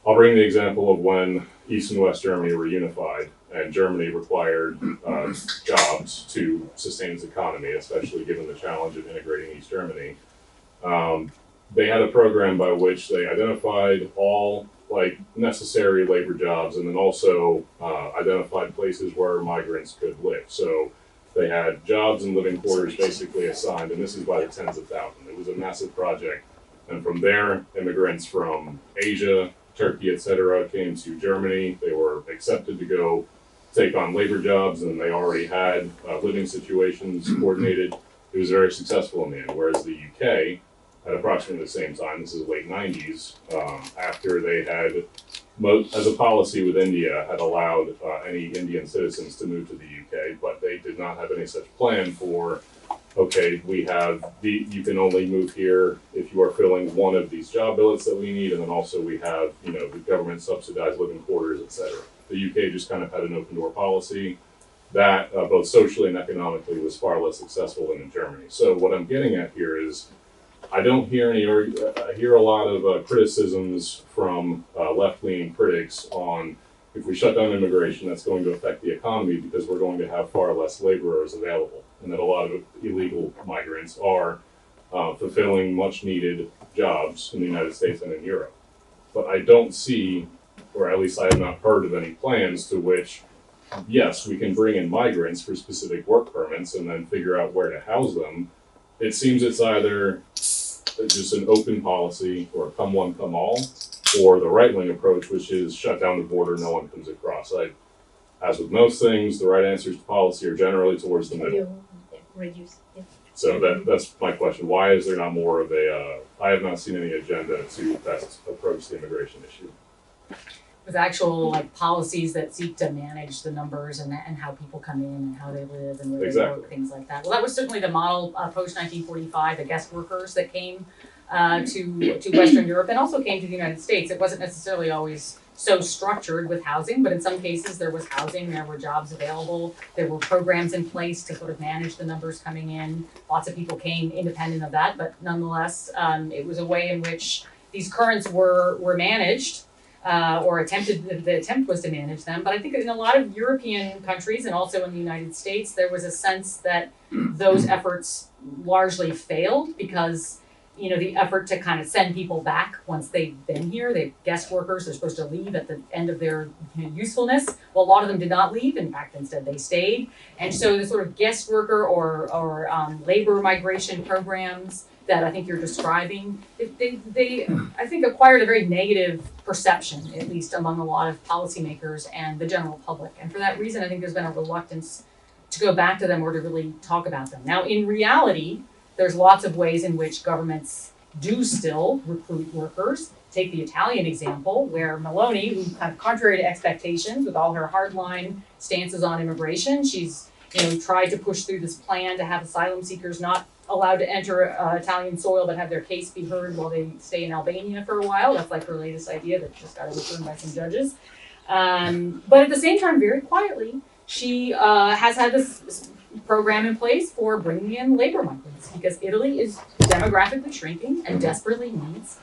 I'll bring the example of when East and West Germany were unified and Germany required jobs to sustain its economy, especially given the challenge of integrating East Germany. They had a program by which they identified all necessary labor jobs and then also identified places where migrants could live. So they had jobs and living quarters basically assigned, and this is by the tens of thousands. It was a massive project. And from there, immigrants from Asia, Turkey, etc., came to Germany. They were accepted to go take on labor jobs, and they already had living situations coordinated. It was very successful in the end, whereas the UK, at approximately the same time, this is late 90s, after they had, as a policy with India, had allowed any Indian citizens to move to the UK, but they did not have any such plan for, okay, you can only move here if you are filling one of these job billets that we need, and then also we have, the government subsidized living quarters, etc. The UK just kind of had an open door policy that both socially and economically was far less successful than in Germany. So what I'm getting at here is, I don't hear I hear a lot of criticisms from left-leaning critics on if we shut down immigration, that's going to affect the economy because we're going to have far less laborers available, and that a lot of illegal migrants are fulfilling much-needed jobs in the United States and in Europe. But I don't see, or at least I have not heard of any plans to which, yes, we can bring in migrants for specific work permits and then figure out where to house them. It seems it's either just an open policy or come one, come all, or the right-wing approach, which is shut down the border, no one comes across. As with most things, the right answers to policy are generally towards the middle. Reduce. Yeah. So that's my question. Why is there not more of I have not seen any agenda to best approach the immigration issue. With actual policies that seek to manage the numbers and how people come in and how they live and where they work, things like that. Well, that was certainly the model post 1945, the guest workers that came to Western Europe and also came to the United States. It wasn't necessarily always so structured with housing, but in some cases there was housing, there were jobs available, there were programs in place to sort of manage the numbers coming in. Lots of people came independent of that, but nonetheless, it was a way in which these currents were managed, or the attempt was to manage them. But I think in a lot of European countries and also in the United States, there was a sense that those efforts largely failed because, you know, the effort to kind of send people back once they've been here, they're guest workers, they're supposed to leave at the end of their usefulness. Well, a lot of them did not leave. In fact, instead they stayed. And so the sort of guest worker or labor migration programs that I think you're describing, they I think acquired a very negative perception, at least among a lot of policymakers and the general public. And for that reason, I think there's been a reluctance to go back to them or to really talk about them. Now, in reality, there's lots of ways in which governments do still recruit workers. Take the Italian example, where Meloni, who kind of contrary to expectations with all her hardline stances on immigration, she's tried to push through this plan to have asylum seekers not allowed to enter Italian soil but have their case be heard while they stay in Albania for a while. That's like her latest idea that just got overturned by some judges. But at the same time, very quietly, she has had this program in place for bringing in labor migrants because Italy is demographically shrinking and desperately needs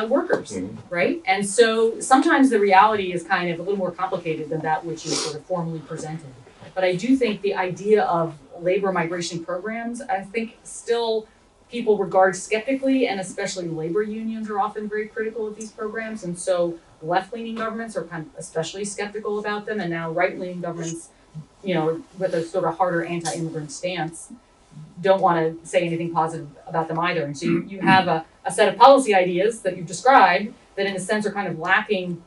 workers, right? And so sometimes the reality is kind of a little more complicated than that which is sort of formally presented. But I do think the idea of labor migration programs, I think still people regard skeptically, and especially labor unions are often very critical of these programs. And so left-leaning governments are kind of especially skeptical about them, and now right-leaning governments, with a sort of harder anti-immigrant stance, don't want to say anything positive about them either. And so you have a set of policy ideas that you've described that in a sense are kind of lacking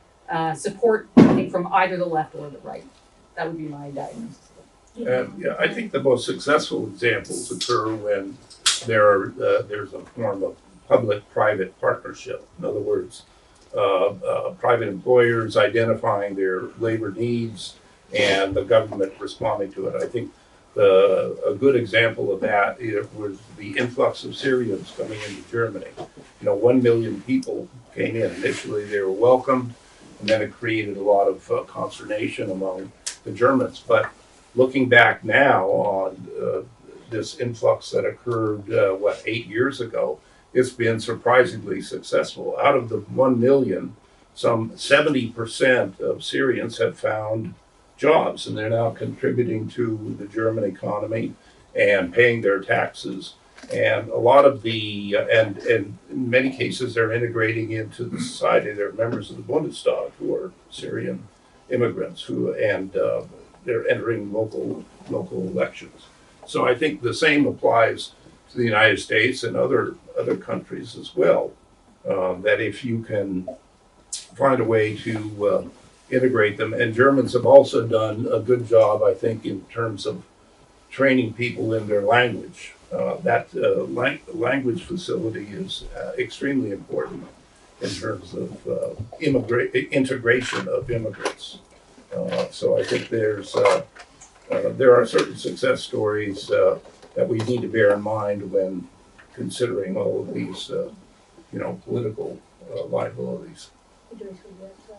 support, I think, from either the left or the right. That would be my diagnosis. I think the most successful examples occur when there's a form of public-private partnership. In other words, private employers identifying their labor needs and the government responding to it. I think a good example of that was the influx of Syrians coming into Germany. 1 million people came in. Initially, they were welcomed, and then it created a lot of consternation among the Germans. But looking back now on this influx that occurred, 8 years ago, it's been surprisingly successful. Out of the 1 million, some 70% of Syrians have found jobs, and they're now contributing to the German economy and paying their taxes. And a lot of and in many cases, they're integrating into the society. They're members of the Bundestag who are Syrian immigrants and they're entering local elections. So I think the same applies to the United States and other countries as well. That if you can find a way to integrate them, and Germans have also done a good job, I think, in terms of training people in their language. That language facility is extremely important in terms of integration of immigrants. So I think there are certain success stories that we need to bear in mind when considering all of these, political liabilities.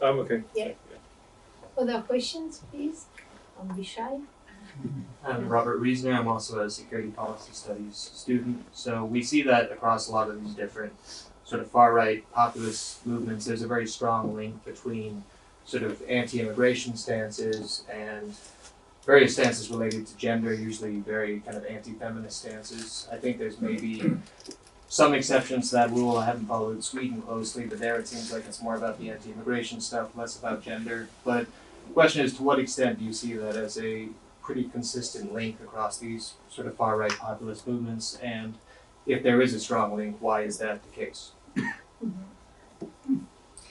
Okay. Yeah. Other questions, please? Don't be shy. I'm Robert Reisner. I'm also a security policy studies student. So we see that across a lot of these different sort of far-right populist movements, there's a very strong link between sort of anti-immigration stances and various stances related to gender, usually very kind of anti-feminist stances. I think there's maybe some exceptions to that rule. I haven't followed Sweden closely, but there it seems like it's more about the anti-immigration stuff, less about gender. But the question is, to what extent do you see that as a pretty consistent link across these sort of far-right populist movements? And if there is a strong link, why is that the case?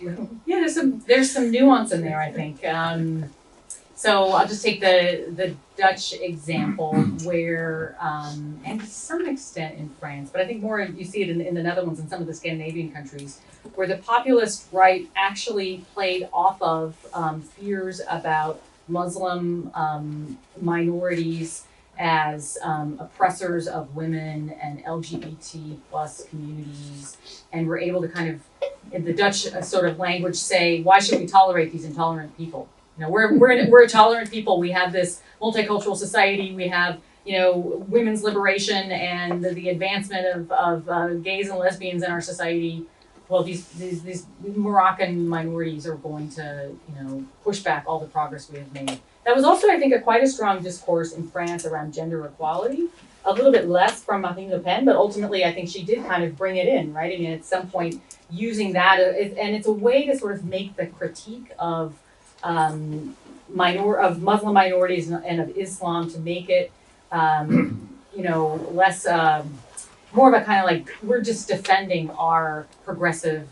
Yeah, there's some nuance in there, I think. So I'll just take the Dutch example where, and to some extent in France, but I think more you see it in the Netherlands and some of the Scandinavian countries, where the populist right actually played off of fears about Muslim minorities as oppressors of women and LGBT plus communities, and we're able to kind of, in the Dutch sort of language, say, why should we tolerate these intolerant people? You know, we're a tolerant people. We have this multicultural society. We have, you know, women's liberation and the advancement of gays and lesbians in our society. Well, these Moroccan minorities are going to, you know, push back all the progress we have made. That was also, I think, quite a strong discourse in France around gender equality. A little bit less from Marine Le Pen, but ultimately I think she did kind of bring it in, right? I mean, at some point using that, and it's a way to sort of make the critique of Muslim minorities and of Islam, to make it, you know, less, more of a kind of like, we're just defending our progressive,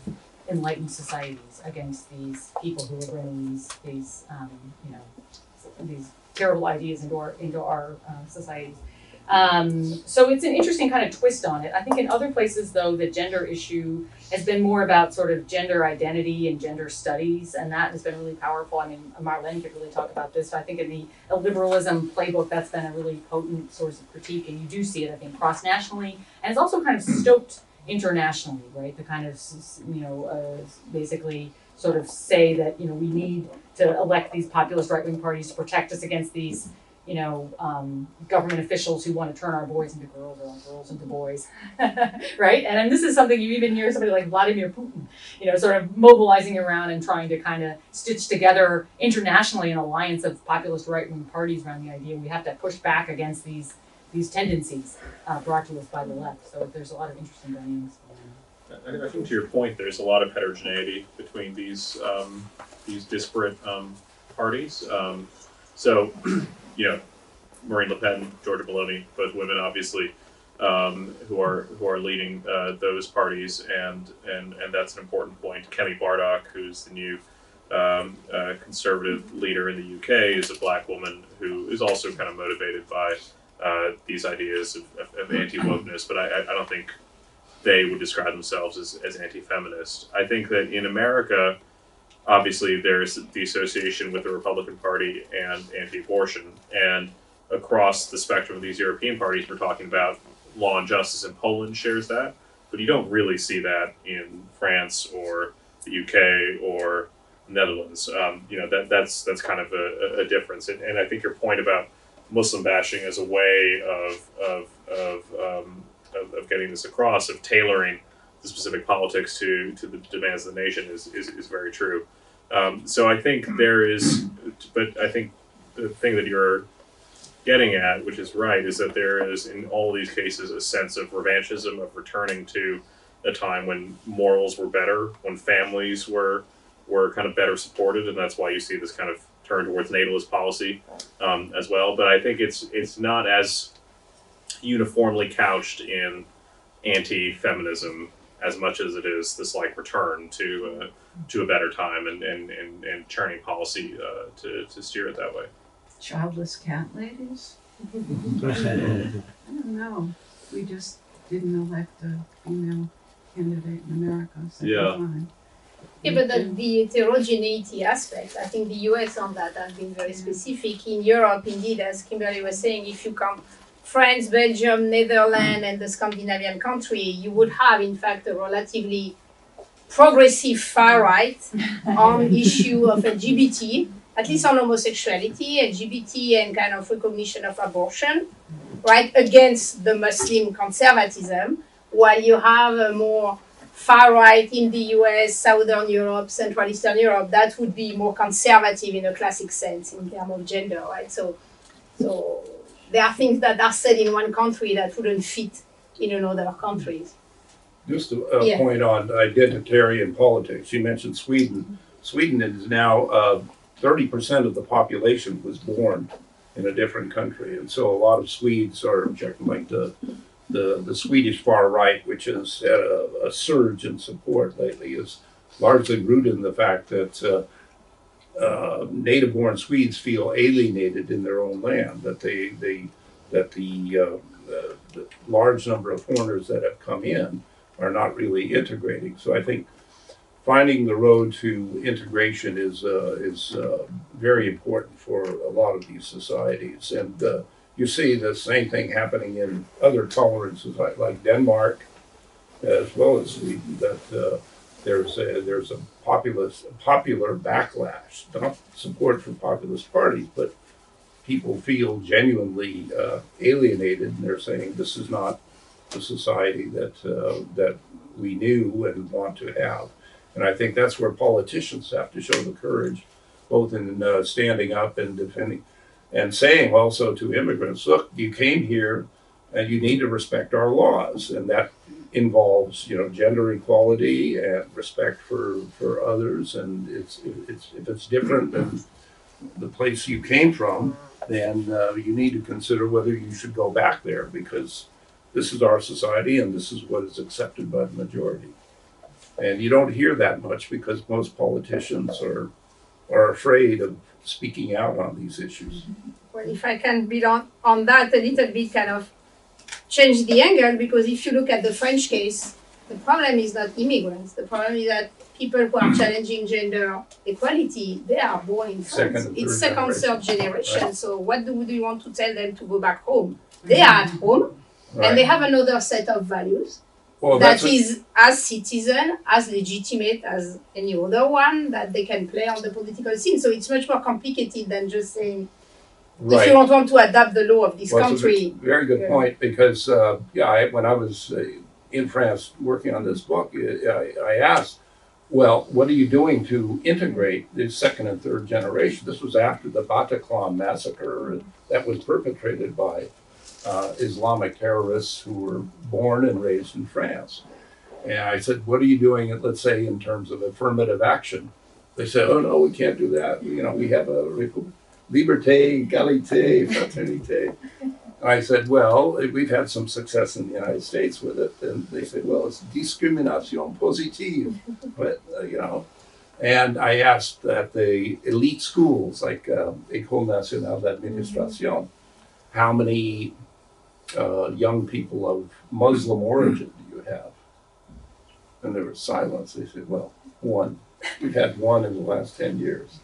enlightened societies against these people who are bringing these you know, these terrible ideas into our societies. So it's an interesting kind of twist on it. I think in other places, though, the gender issue has been more about sort of gender identity and gender studies, and that has been really powerful. I mean, Marlene could really talk about this. I think in the illiberalism playbook, that's been a really potent source of critique, and you do see it, I think, cross-nationally, and it's also kind of stoked internationally, right? The kind of, you know, basically sort of say that, you know, we need to elect these populist right-wing parties to protect us against these, you know, government officials who want to turn our boys into girls or our girls into boys, right? And this is something you even hear somebody like Vladimir Putin, you know, sort of mobilizing around and trying to kind of stitch together internationally an alliance of populist right-wing parties around the idea we have to push back against these tendencies brought to us by the left. So there's a lot of interesting dynamics going on. I think to your point, there's a lot of heterogeneity between these disparate parties. So, you know, Marine Le Pen, Giorgia Meloni, both women, obviously, who are leading those parties, and that's an important point. Kemi Bardock, who's the new conservative leader in the UK, is a black woman who is also kind of motivated by these ideas of anti-wokeness, but I don't think they would describe themselves as anti-feminist. I think that in America, obviously there's the association with the Republican Party and anti-abortion, and across the spectrum of these European parties, we're talking about Law and Justice in Poland shares that, but you don't really see that in France or the UK or Netherlands. You know, that's kind of a difference, and I think your point about Muslim bashing as a way of getting this across, of tailoring the specific politics to the demands of the nation is very true. So I think there is, but I think the thing that you're getting at, which is right, is that there is in all of these cases a sense of revanchism, of returning to a time when morals were better, when families were kind of better supported, and that's why you see this kind of turn towards natalist policy as well. But I think it's not as uniformly couched in anti-feminism as much as it is this like return to a better time and turning policy to steer it that way. Childless cat ladies? I don't know. We just didn't elect a female candidate in America. Yeah. Time. Yeah, but the heterogeneity aspect, I think the US on that has been very specific. In Europe, indeed, as Kimberly was saying, if you count France, Belgium, Netherlands, and the Scandinavian country, you would have, in fact, a relatively progressive far right on issue of LGBT, at least on homosexuality, LGBT, and kind of recognition of abortion, right, against the Muslim conservatism, while you have a more far right in the US, Southern Europe, Central Eastern Europe, that would be more conservative in a classic sense in terms of gender, right? So there are things that are said in one country that wouldn't fit in another country. Just a point on identitarian politics. You mentioned Sweden. Sweden is now 30% of the population was born in a different country, and so a lot of Swedes are like the Swedish far right, which has had a surge in support lately, is largely rooted in the fact that native-born Swedes feel alienated in their own land, that the large number of foreigners that have come in are not really integrating. So I think finding the road to integration is very important for a lot of these societies, and you see the same thing happening in other tolerances like Denmark, as well as Sweden, that there's a popular backlash, not support for populist parties, but people feel genuinely alienated, and they're saying this is not the society that we knew and want to have. And I think that's where politicians have to show the courage, both in standing up and defending, and saying also to immigrants, look, you came here and you need to respect our laws, and that involves, gender equality and respect for others. And if it's different than the place you came from, then you need to consider whether you should go back there, because this is our society and this is what is accepted by the majority. And you don't hear that much because most politicians are afraid of speaking out on these issues. Well, if I can build on that a little bit, kind of change the angle, because if you look at the French case, the problem is not immigrants. The problem is that people who are challenging gender equality, they are born in France. It's second, third generation. Right. So what do you want to tell them to go back home? They are at home, right, and they have another set of values that is as citizen, as legitimate as any other one that they can play on the political scene. So it's much more complicated than just saying, right, if you don't want to adapt the law of this country. It's a very good point, because when I was in France working on this book, I asked, well, what are you doing to integrate the second and third generation? This was after the Bataclan massacre that was perpetrated by Islamic terrorists who were born and raised in France. And I said, what are you doing, let's say, in terms of affirmative action? They said, oh, no, we can't do that. We have a liberté, égalité, fraternité. And I said, well, we've had some success in the United States with it. And they said, well, it's discrimination positive. But, and I asked at the elite schools, like École Nationale d'Administration, how many young people of Muslim origin do you have? And there was silence. They said, well, one. We've had one in the last 10 years.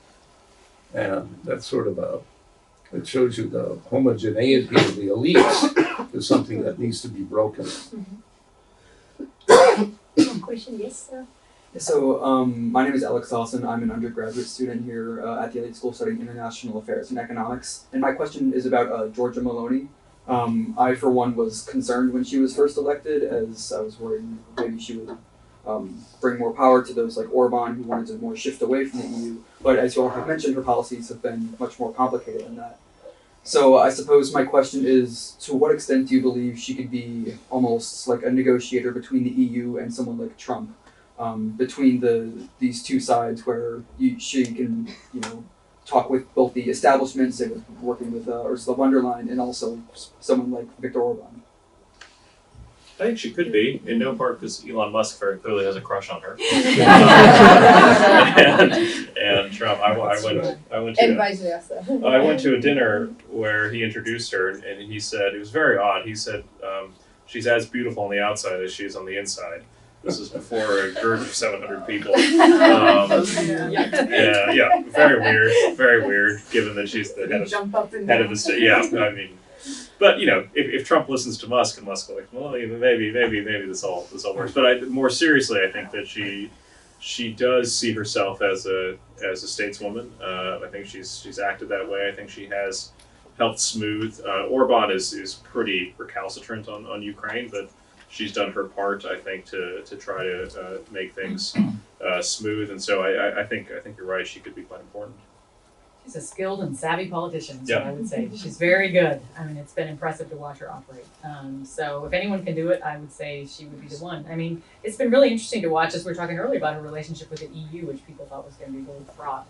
And that's sort of it shows you the homogeneity of the elites is something that needs to be broken. Question, yes, sir. So my name is Alex Dawson. I'm an undergraduate student here at the Elite School studying International Affairs and Economics. And my question is about Georgia Maloney. I, for one, was concerned when she was first elected, as I was worried maybe she would bring more power to those like Orban, who wanted to more shift away from the EU. But as you all have mentioned, her policies have been much more complicated than that. So I suppose my question is, to what extent do you believe she could be almost like a negotiator between the EU and someone like Trump, between these two sides, where she can, talk with both the establishment, say with working with Ursula von der Leyen, and also someone like Viktor Orban? I think she could be, in no part because Elon Musk very clearly has a crush on her. and Trump. I went to a dinner where he introduced her, and he said, it was very odd. He said, she's as beautiful on the outside as she is on the inside. This is before a group of 700 people. Very weird, given that she's the head of the state. Yeah, I mean. But if Trump listens to Musk, and Musk like, well, maybe this all works. But more seriously, I think that she does see herself as a stateswoman. I think she's acted that way. I think she has helped smooth. Orban is pretty recalcitrant on Ukraine, but she's done her part, I think, to try to make things smooth. And so I think you're right. She could be quite important. She's a skilled and savvy politician, is what I would say. She's very good. I mean, it's been impressive to watch her operate. So if anyone can do it, I would say she would be the one. I mean, it's been really interesting to watch, as we were talking earlier about her relationship with the EU, which people thought was going to be really fraught.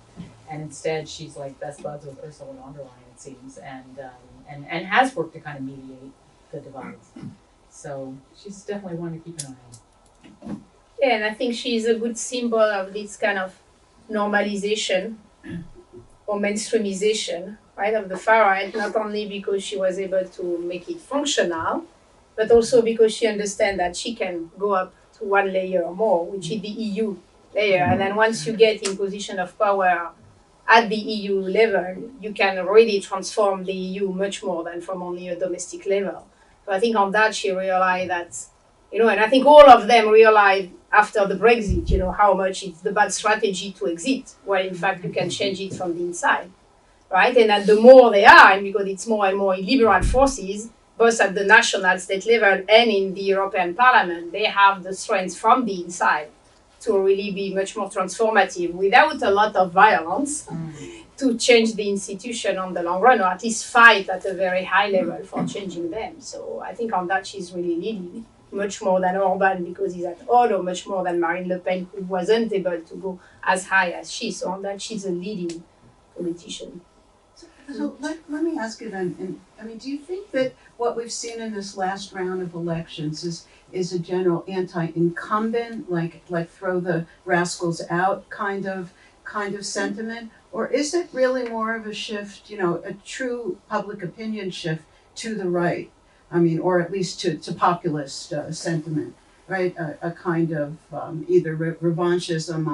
And instead, she's like best buds with Ursula von der Leyen, it seems, and has worked to kind of mediate the divides. So she's definitely one to keep an eye on. Yeah, and I think she's a good symbol of this kind of normalization or mainstreamization, right, of the far right, not only because she was able to make it functional, but also because she understands that she can go up to one layer or more, which is the EU layer. And then once you get in position of power at the EU level, you can really transform the EU much more than from only a domestic level. So I think on that she realized that, and I think all of them realized after the Brexit, how much it's the bad strategy to exit, where in fact you can change it from the inside, right? And that the more they are, and because it's more and more illiberal forces, both at the national state level and in the European Parliament, they have the strength from the inside to really be much more transformative without a lot of violence to change the institution on the long run, or at least fight at a very high level for changing them. So I think on that she's really leading, much more than Orban because he's at all, or much more than Marine Le Pen, who wasn't able to go as high as she. So on that she's a leading politician. So let me ask you then, do you think that what we've seen in this last round of elections is a general anti-incumbent, like throw the rascals out kind of sentiment, or is it really more of a shift, a true public opinion shift to the right? Or at least to populist sentiment, right? A kind of either revanchism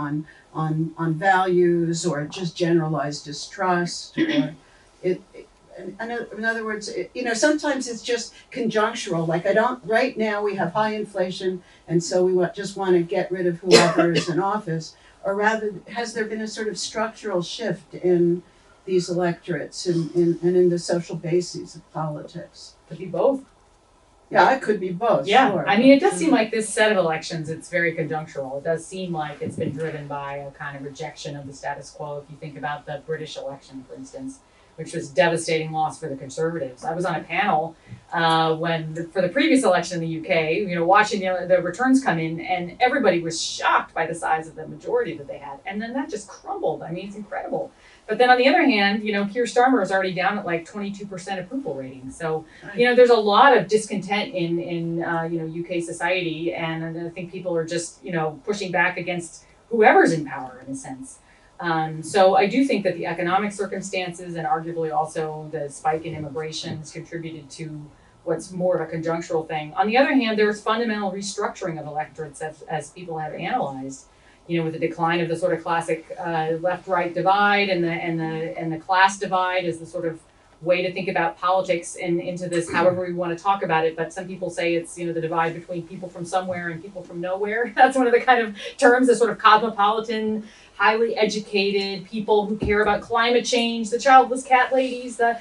on values, or just generalized distrust, or in other words, sometimes it's just conjunctural. Like right now we have high inflation, and so we just want to get rid of whoever is in office. Or rather, has there been a sort of structural shift in these electorates and in the social bases of politics? Could be both. Yeah, it could be both. Yeah, Sure. it does seem like this set of elections, it's very conjunctural. It does seem like it's been driven by a kind of rejection of the status quo. If you think about the British election, for instance, which was devastating loss for the Conservatives. I was on a panel for the previous election in the UK, watching the returns come in, and everybody was shocked by the size of the majority that they had. And then that just crumbled. It's incredible. But then on the other hand, Keir Starmer is already down at like 22% approval rating. So, there's a lot of discontent in UK society, and I think people are just, pushing back against whoever's in power in a sense. So I do think that the economic circumstances and arguably also the spike in immigration has contributed to what's more of a conjunctural thing. On the other hand, there's fundamental restructuring of electorates as people have analyzed, with the decline of the sort of classic left-right divide and the class divide as the sort of way to think about politics and into this, however we want to talk about it. But some people say it's, the divide between people from somewhere and people from nowhere. That's one of the kind of terms, the sort of cosmopolitan, highly educated people who care about climate change, the childless cat ladies, the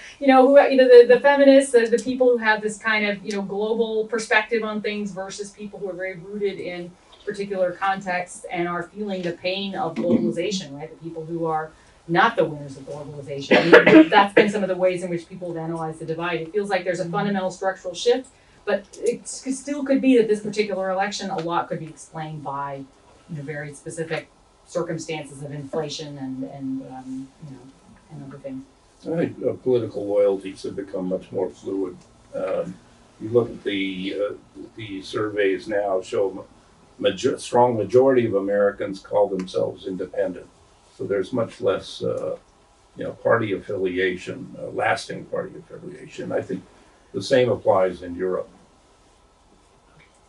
feminists, the people who have this kind of, global perspective on things versus people who are very rooted in particular contexts and are feeling the pain of globalization, right? The people who are not the winners of globalization. That's been some of the ways in which people have analyzed the divide. It feels like there's a fundamental structural shift, but it still could be that this particular election, a lot could be explained by very specific circumstances of inflation and other things. I think political loyalties have become much more fluid. You look at the surveys now show strong majority of Americans call themselves independent. So there's much less, party affiliation, lasting party affiliation. I think the same applies in Europe.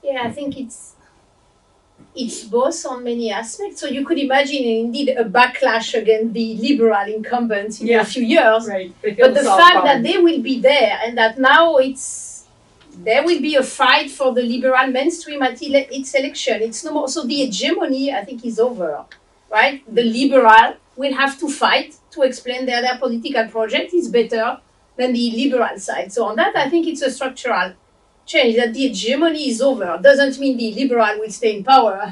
Yeah, I think it's both on many aspects. So you could imagine indeed a backlash against the liberal incumbents in a few years. Right. But the fact that they will be there and that now there will be a fight for the liberal mainstream until its election. It's no more. So the hegemony, I think, is over, right? The liberal will have to fight to explain their political project is better than the liberal side. So on that, I think it's a structural change, that the hegemony is over. Doesn't mean the liberal will stay in power.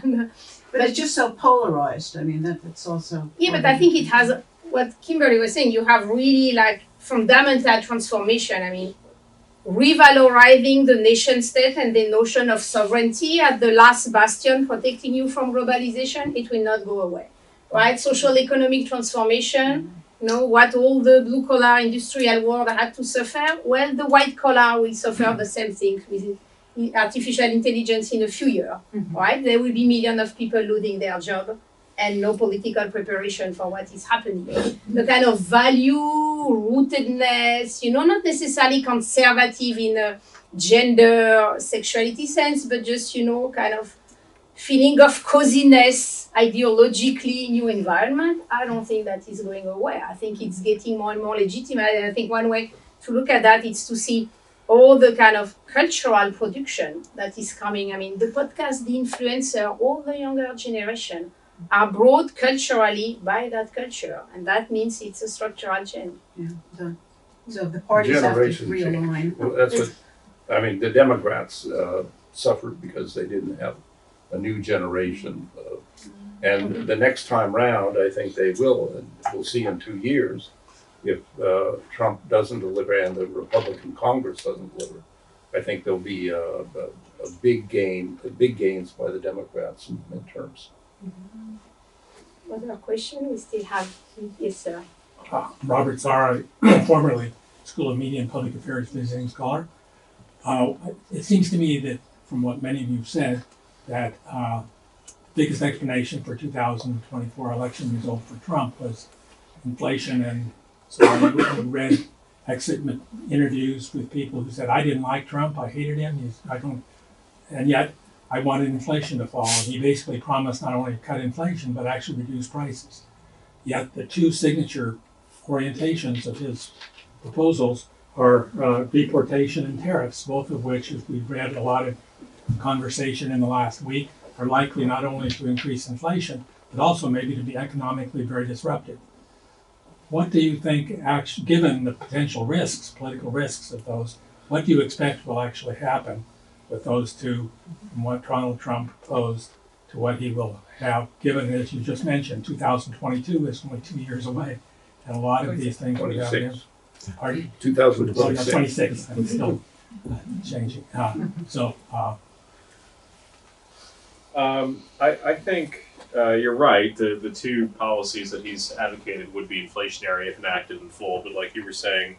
But it's just so polarized. That's also... Yeah, but I think it has, what Kimberly was saying, you have really fundamental transformation. Revalorizing the nation state and the notion of sovereignty as the last bastion protecting you from globalization, it will not go away, right? Social economic transformation, what all the blue collar industrial world had to suffer, well, the white collar will suffer the same thing with artificial intelligence in a few years, right? There will be millions of people losing their job and no political preparation for what is happening. The kind of value, rootedness, not necessarily conservative in a gender, sexuality sense, but just, kind of feeling of coziness ideologically new environment, I don't think that is going away. I think it's getting more and more legitimate. And I think one way to look at that is to see all the kind of cultural production that is coming. I mean, the podcast, the influencer, all the younger generation are brought culturally by that culture. And that means it's a structural change. Yeah, so the parties have to Generation change. realign. Well, that's what, I mean, the Democrats suffered because they didn't have a new generation. And the next time round, I think they will, and we'll see in 2 years, if Trump doesn't deliver and the Republican Congress doesn't deliver. I think there'll be a big gains by the Democrats in midterms. Other question we still have? Yes, sir. Robert Zara, formerly School of Media and Public Affairs visiting scholar. It seems to me that from what many of you said, that biggest explanation for 2024 election result for Trump was inflation. And so I read exit interviews with people who said, I didn't like Trump, I hated him, and yet I wanted inflation to fall. And he basically promised not only to cut inflation, but actually reduce prices. Yet the two signature orientations of his proposals are deportation and tariffs, both of which, as we've read a lot of conversation in the last week, are likely not only to increase inflation, but also maybe to be economically very disruptive. What do you think, given the potential risks, political risks of those, what do you expect will actually happen with those two, from what Donald Trump proposed to what he will have, given, as you just mentioned, 2022 is only 2 years away, and a lot of these things we have in. 26. Oh, 2026. 26, I'm still changing. I think you're right. The two policies that he's advocated would be inflationary if enacted in full. But like you were saying,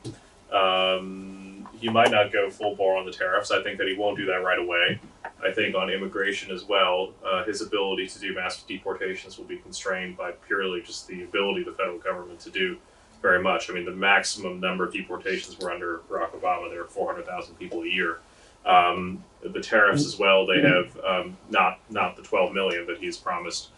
he might not go full bore on the tariffs. I think that he won't do that right away. I think on immigration as well, his ability to do mass deportations will be constrained by purely just the ability of the federal government to do very much. I mean, the maximum number of deportations were under Barack Obama. There were 400,000 people a year. The tariffs as well, they have not the 12 million that he's promised.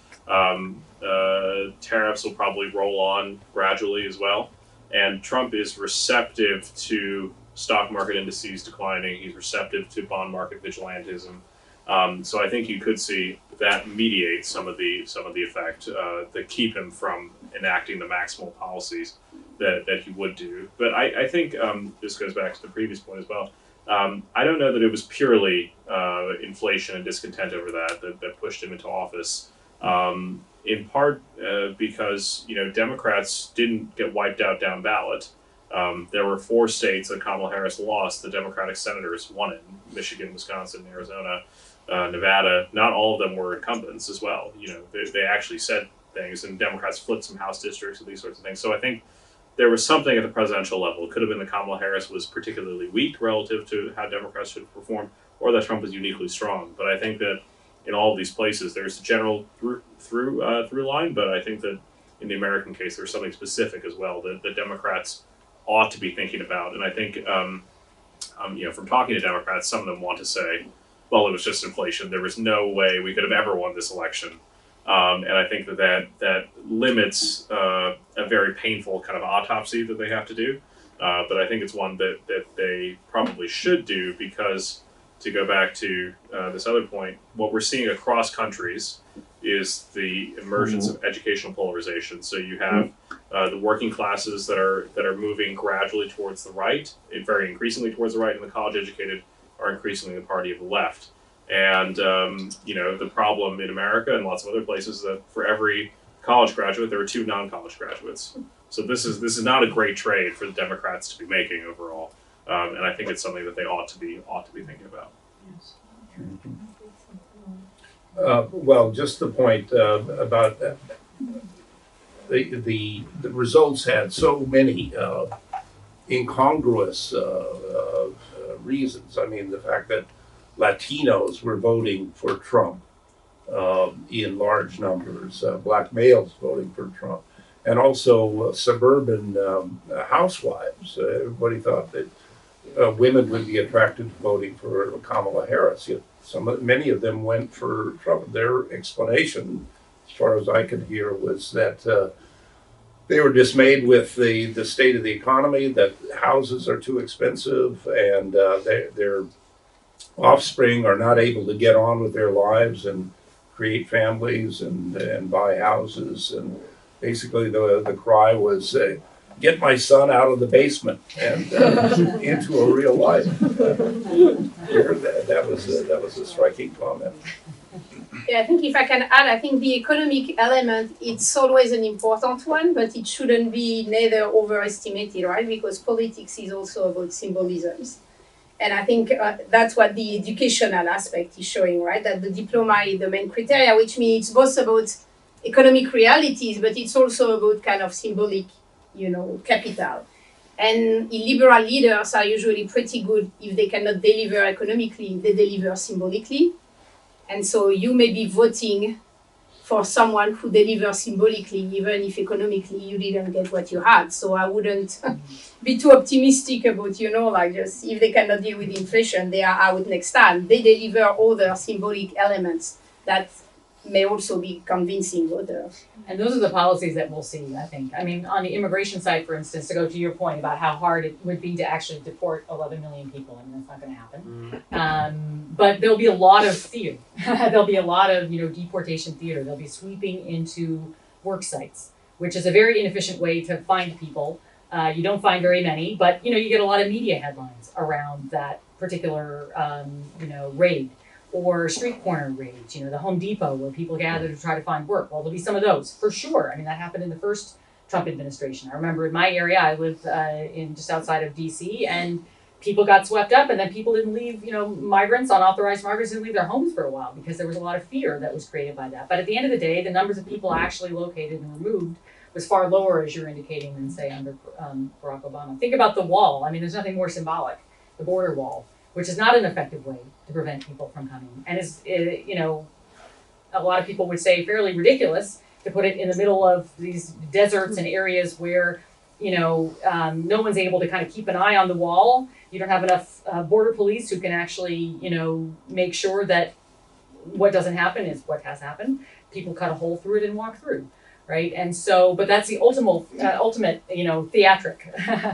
Tariffs will probably roll on gradually as well. And Trump is receptive to stock market indices declining. He's receptive to bond market vigilantism. So I think you could see that mediate some of the effect that keep him from enacting the maximal policies that he would do. But I think this goes back to the previous point as well. I don't know that it was purely inflation and discontent over that pushed him into office. In part because Democrats didn't get wiped out down ballot. There were 4 states that Kamala Harris lost. The Democratic senators won it: Michigan, Wisconsin, Arizona, Nevada. Not all of them were incumbents as well. They actually said things, and Democrats flipped some House districts and these sorts of things. So I think there was something at the presidential level. It could have been that Kamala Harris was particularly weak relative to how Democrats should perform, or that Trump was uniquely strong. But I think that in all of these places, there's a general through line. But I think that in the American case, there's something specific as well that the Democrats ought to be thinking about. And I think, from talking to Democrats, some of them want to say, well, it was just inflation. There was no way we could have ever won this election. And I think that limits a very painful kind of autopsy that they have to do. But I think it's one that they probably should do because, to go back to this other point, what we're seeing across countries is the emergence of educational polarization. So you have the working classes that are moving gradually towards the right, very increasingly towards the right, and the college educated are increasingly the party of the left. And the problem in America and lots of other places is that for every college graduate, there are 2 non-college graduates. So this is not a great trade for the Democrats to be making overall, and I think it's something that they ought to be thinking about. Well, just the point about the results had so many incongruous reasons. I mean, the fact that Latinos were voting for Trump in large numbers, black males voting for Trump, and also suburban housewives. Everybody thought that women would be attracted to voting for Kamala Harris. Yet many of them went for Trump. Their explanation, as far as I could hear, was that they were dismayed with the state of the economy, that houses are too expensive, and their offspring are not able to get on with their lives and create families and buy houses. And basically the cry was, get my son out of the basement and into a real life. That was a striking comment. Yeah, I think if I can add, I think the economic element, it's always an important one, but it shouldn't be neither overestimated, right? Because politics is also about symbolisms. And I think that's what the educational aspect is showing, right? That the diploma is the main criteria, which means it's both about economic realities, but it's also about kind of symbolic, capital. And illiberal leaders are usually pretty good if they cannot deliver economically, they deliver symbolically. And so you may be voting for someone who delivers symbolically, even if economically you didn't get what you had. So I wouldn't be too optimistic about, just if they cannot deal with inflation, they are out next time. They deliver other symbolic elements that may also be convincing voters. And those are the policies that we'll see, I think. I mean, on the immigration side, for instance, to go to your point about how hard it would be to actually deport 11 million people, I mean, that's not going to happen. But there'll be a lot of theater. There'll be a lot of, deportation theater. They'll be sweeping into work sites, which is a very inefficient way to find people. You don't find very many, but, you get a lot of media headlines around that particular, raid. Or street corner raids, the Home Depot where people gather to try to find work. Well, there'll be some of those for sure. I mean, that happened in the first Trump administration. I remember in my area, I lived in just outside of DC, and people got swept up, and then people didn't leave, unauthorized migrants didn't leave their homes for a while because there was a lot of fear that was created by that. But at the end of the day, the numbers of people actually located and removed was far lower, as you're indicating, than say under Barack Obama. Think about the wall. I mean, there's nothing more symbolic, the border wall, which is not an effective way to prevent people from coming. And is, a lot of people would say fairly ridiculous to put it in the middle of these deserts and areas where, no one's able to kind of keep an eye on the wall. You don't have enough border police who can actually, make sure that what doesn't happen is what has happened. People cut a hole through it and walk through, right? And so, but that's the ultimate, theatric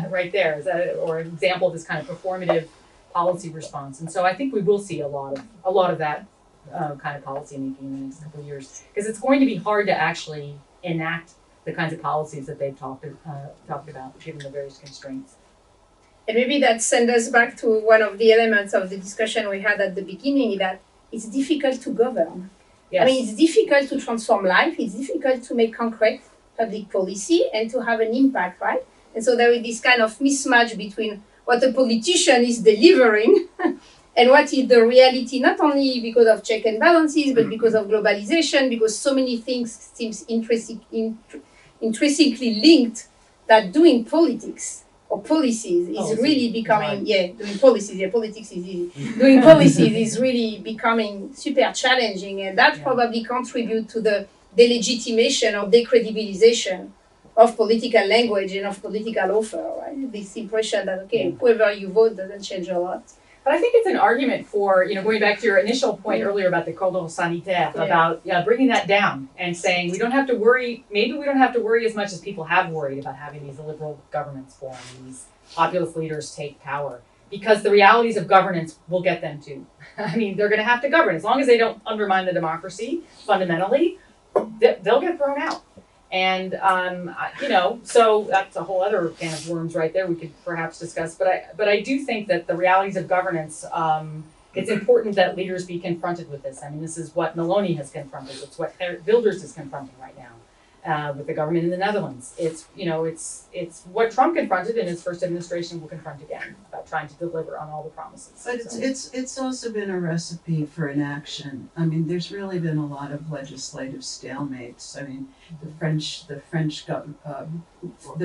right there, or an example of this kind of performative policy response. And so I think we will see a lot of that kind of policy making in the next couple of years, because it's going to be hard to actually enact the kinds of policies that they've talked about, given the various constraints. And maybe that sends us back to one of the elements of the discussion we had at the beginning, that it's difficult to govern. Yes. I mean, it's difficult to transform life, it's difficult to make concrete public policy and to have an impact, right? And so there is this kind of mismatch between what a politician is delivering and what is the reality, not only because of check and balances, but because of globalization, because so many things seems intrinsically linked, that doing politics or policies is really becoming, doing policies, politics is easy. Doing policies is really becoming super challenging, and that probably contributes to the delegitimation or decredibilization of political language and of political offer, right? This impression that, whoever you vote doesn't change a lot. But I think it's an argument for, going back to your initial point earlier about the cordon sanitaire, about bringing that down and saying we don't have to worry, maybe we don't have to worry as much as people have worried about having these illiberal governments form, these populist leaders take power, because the realities of governance will get them too. I mean, they're going to have to govern. As long as they don't undermine the democracy fundamentally, they'll get thrown out. And, so that's a whole other can of worms right there we could perhaps discuss. But I do think that the realities of governance, it's important that leaders be confronted with this. I mean, this is what Meloni has confronted. It's what Wilders is confronting right now with the government in the Netherlands. It's what Trump confronted in his first administration will confront again, about trying to deliver on all the promises. But it's also been a recipe for inaction. I mean, there's really been a lot of legislative stalemates. I mean, the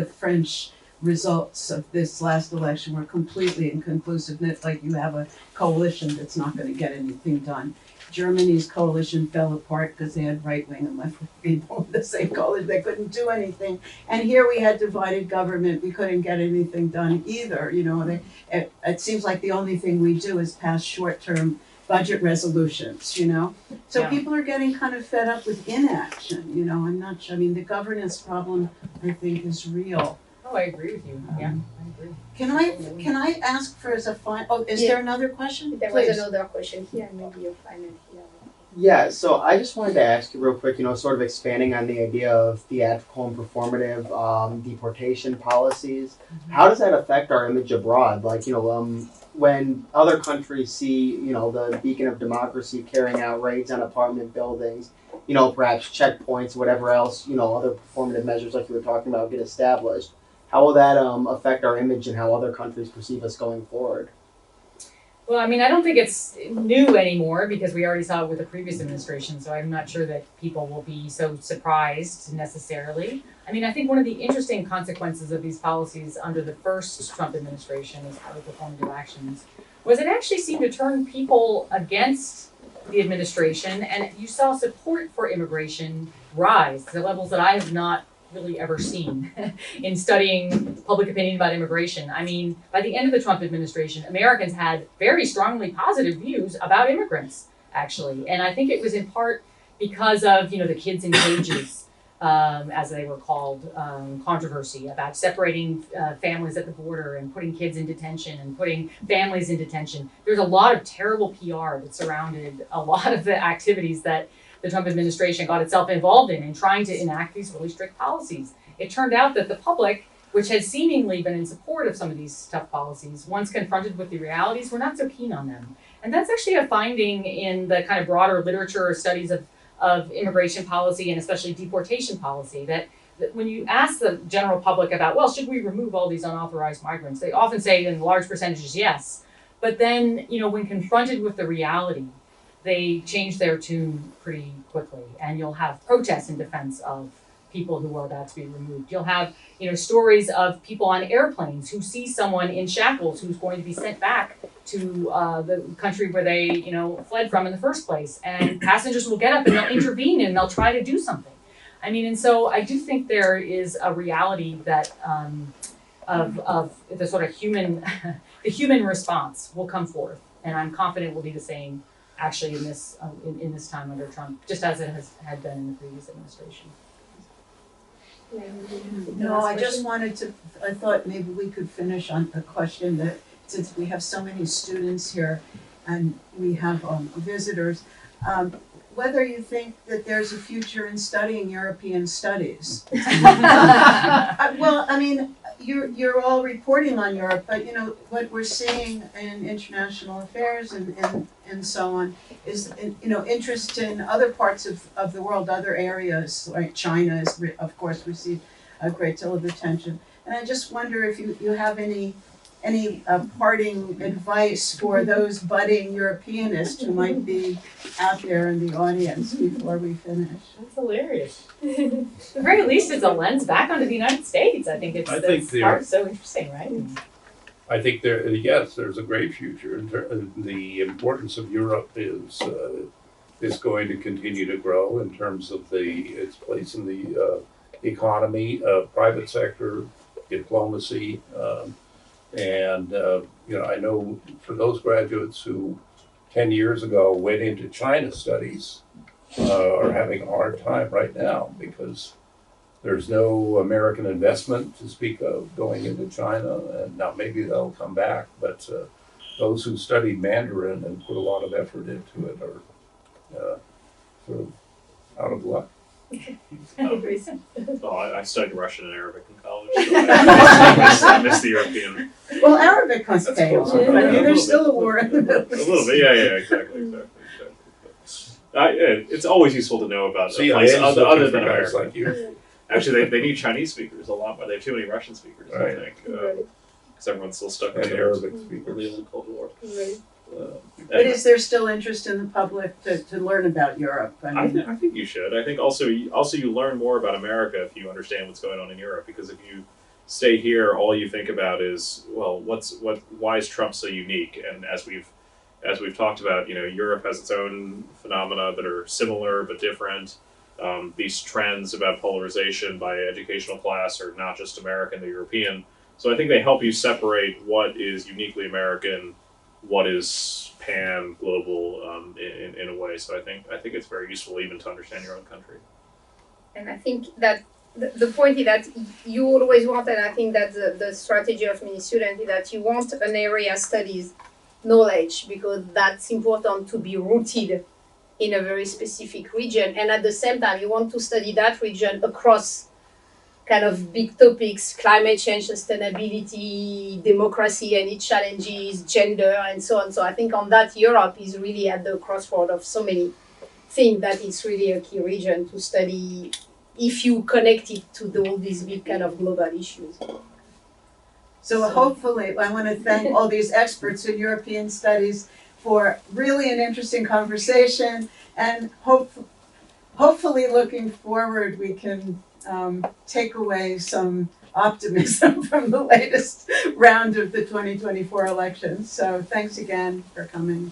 French results of this last election were completely inconclusive. Like, you have a coalition that's not going to get anything done. Germany's coalition fell apart because they had right-wing and left-wing people in the same coalition. They couldn't do anything. And here we had divided government. We couldn't get anything done either. It seems like the only thing we do is pass short-term budget resolutions, you know? So Yeah. people are getting kind of fed up with inaction, you know, I'm not sure, I mean, the governance problem, I think, is real. Oh, I agree with you. Yeah, I agree. Can I ask for as a is Yeah. there another question? There was Please. another question here, and maybe you'll find it here. Yeah, so I just wanted to ask you real quick, sort of expanding on the idea of theatrical and performative deportation policies. How does that affect our image abroad? Like, when other countries see, the beacon of democracy carrying out raids on apartment buildings, perhaps checkpoints, whatever else, other performative measures like you were talking about get established. How will that affect our image and how other countries perceive us going forward? Well, I mean, I don't think it's new anymore because we already saw it with the previous administration, so I'm not sure that people will be so surprised necessarily. I mean, I think one of the interesting consequences of these policies under the first Trump administration as part of performative actions was it actually seemed to turn people against the administration, and you saw support for immigration rise to levels that I have not really ever seen in studying public opinion about immigration. I mean, by the end of the Trump administration, Americans had very strongly positive views about immigrants, actually. And I think it was in part because of, the kids in cages, as they were called, controversy about separating families at the border and putting kids in detention and putting families in detention. There's a lot of terrible PR that surrounded a lot of the activities that the Trump administration got itself involved in trying to enact these really strict policies. It turned out that the public, which had seemingly been in support of some of these tough policies, once confronted with the realities, were not so keen on them. And that's actually a finding in the kind of broader literature or studies of immigration policy and especially deportation policy, that when you ask the general public about, well, should we remove all these unauthorized migrants? They often say in large percentages, yes. But then, when confronted with the reality, they change their tune pretty quickly, and you'll have protests in defense of people who are about to be removed. You'll have, stories of people on airplanes who see someone in shackles who's going to be sent back to the country where they, fled from in the first place, and passengers will get up and they'll intervene and they'll try to do something. I mean, and so I do think there is a reality that of the sort of human, the human response will come forth, and I'm confident will be the same actually in this time under Trump, just as it had been in the previous administration. No, I just I thought maybe we could finish on a question that, since we have so many students here and we have visitors, whether you think that there's a future in studying European studies. Well, I mean, you're all reporting on Europe, but what we're seeing in international affairs and so on is interest in other parts of the world, other areas, like China has of course received a great deal of attention. And I just wonder if you have any parting advice for those budding Europeanists who might be out there in the audience before we finish. That's hilarious. At the very least, it's a lens back onto the United States. I think it's so interesting, right? I think there's a great future. The importance of Europe is going to continue to grow in terms of its place in the economy, private sector, diplomacy, and I know for those graduates who 10 years ago went into China studies are having a hard time right now because there's no American investment to speak of going into China, and now maybe they'll come back, but those who studied Mandarin and put a lot of effort into it are sort of out of luck. I studied Russian and Arabic in college, so I miss the European. Well, Arabic must fail. close. I mean, Yeah. there's still a war in the Middle A little bit, yeah, exactly. It's always useful to know about a place other than guys America. like you. Actually, they need Chinese speakers a lot more. They have too many Russian speakers, Right. I think, because everyone's still stuck in And the Arabic the speakers. old Cold War. But is there still interest in the public to learn about Europe? I think you should. I think also you learn more about America if you understand what's going on in Europe. Because if you stay here, all you think about is, well, why is Trump so unique? And as we've talked about, Europe has its own phenomena that are similar but different. These trends about polarization by educational class are not just American; they're European. So I think they help you separate what is uniquely American what is pan global in a way. So I think it's very useful even to understand your own country. And I think that the point is that you always want, and I think that the strategy of many students is that you want an area studies knowledge, because that's important to be rooted in a very specific region. And at the same time, you want to study that region across kind of big topics: climate change, sustainability, democracy and its challenges, gender, and so on. So I think on that, Europe is really at the crossroad of so many things that it's really a key region to study if you connect it to all these big kind of global issues. So hopefully, I want to thank all these experts in European studies for really an interesting conversation, and hopefully looking forward, we can take away some optimism from the latest round of the 2024 elections. So thanks again for coming.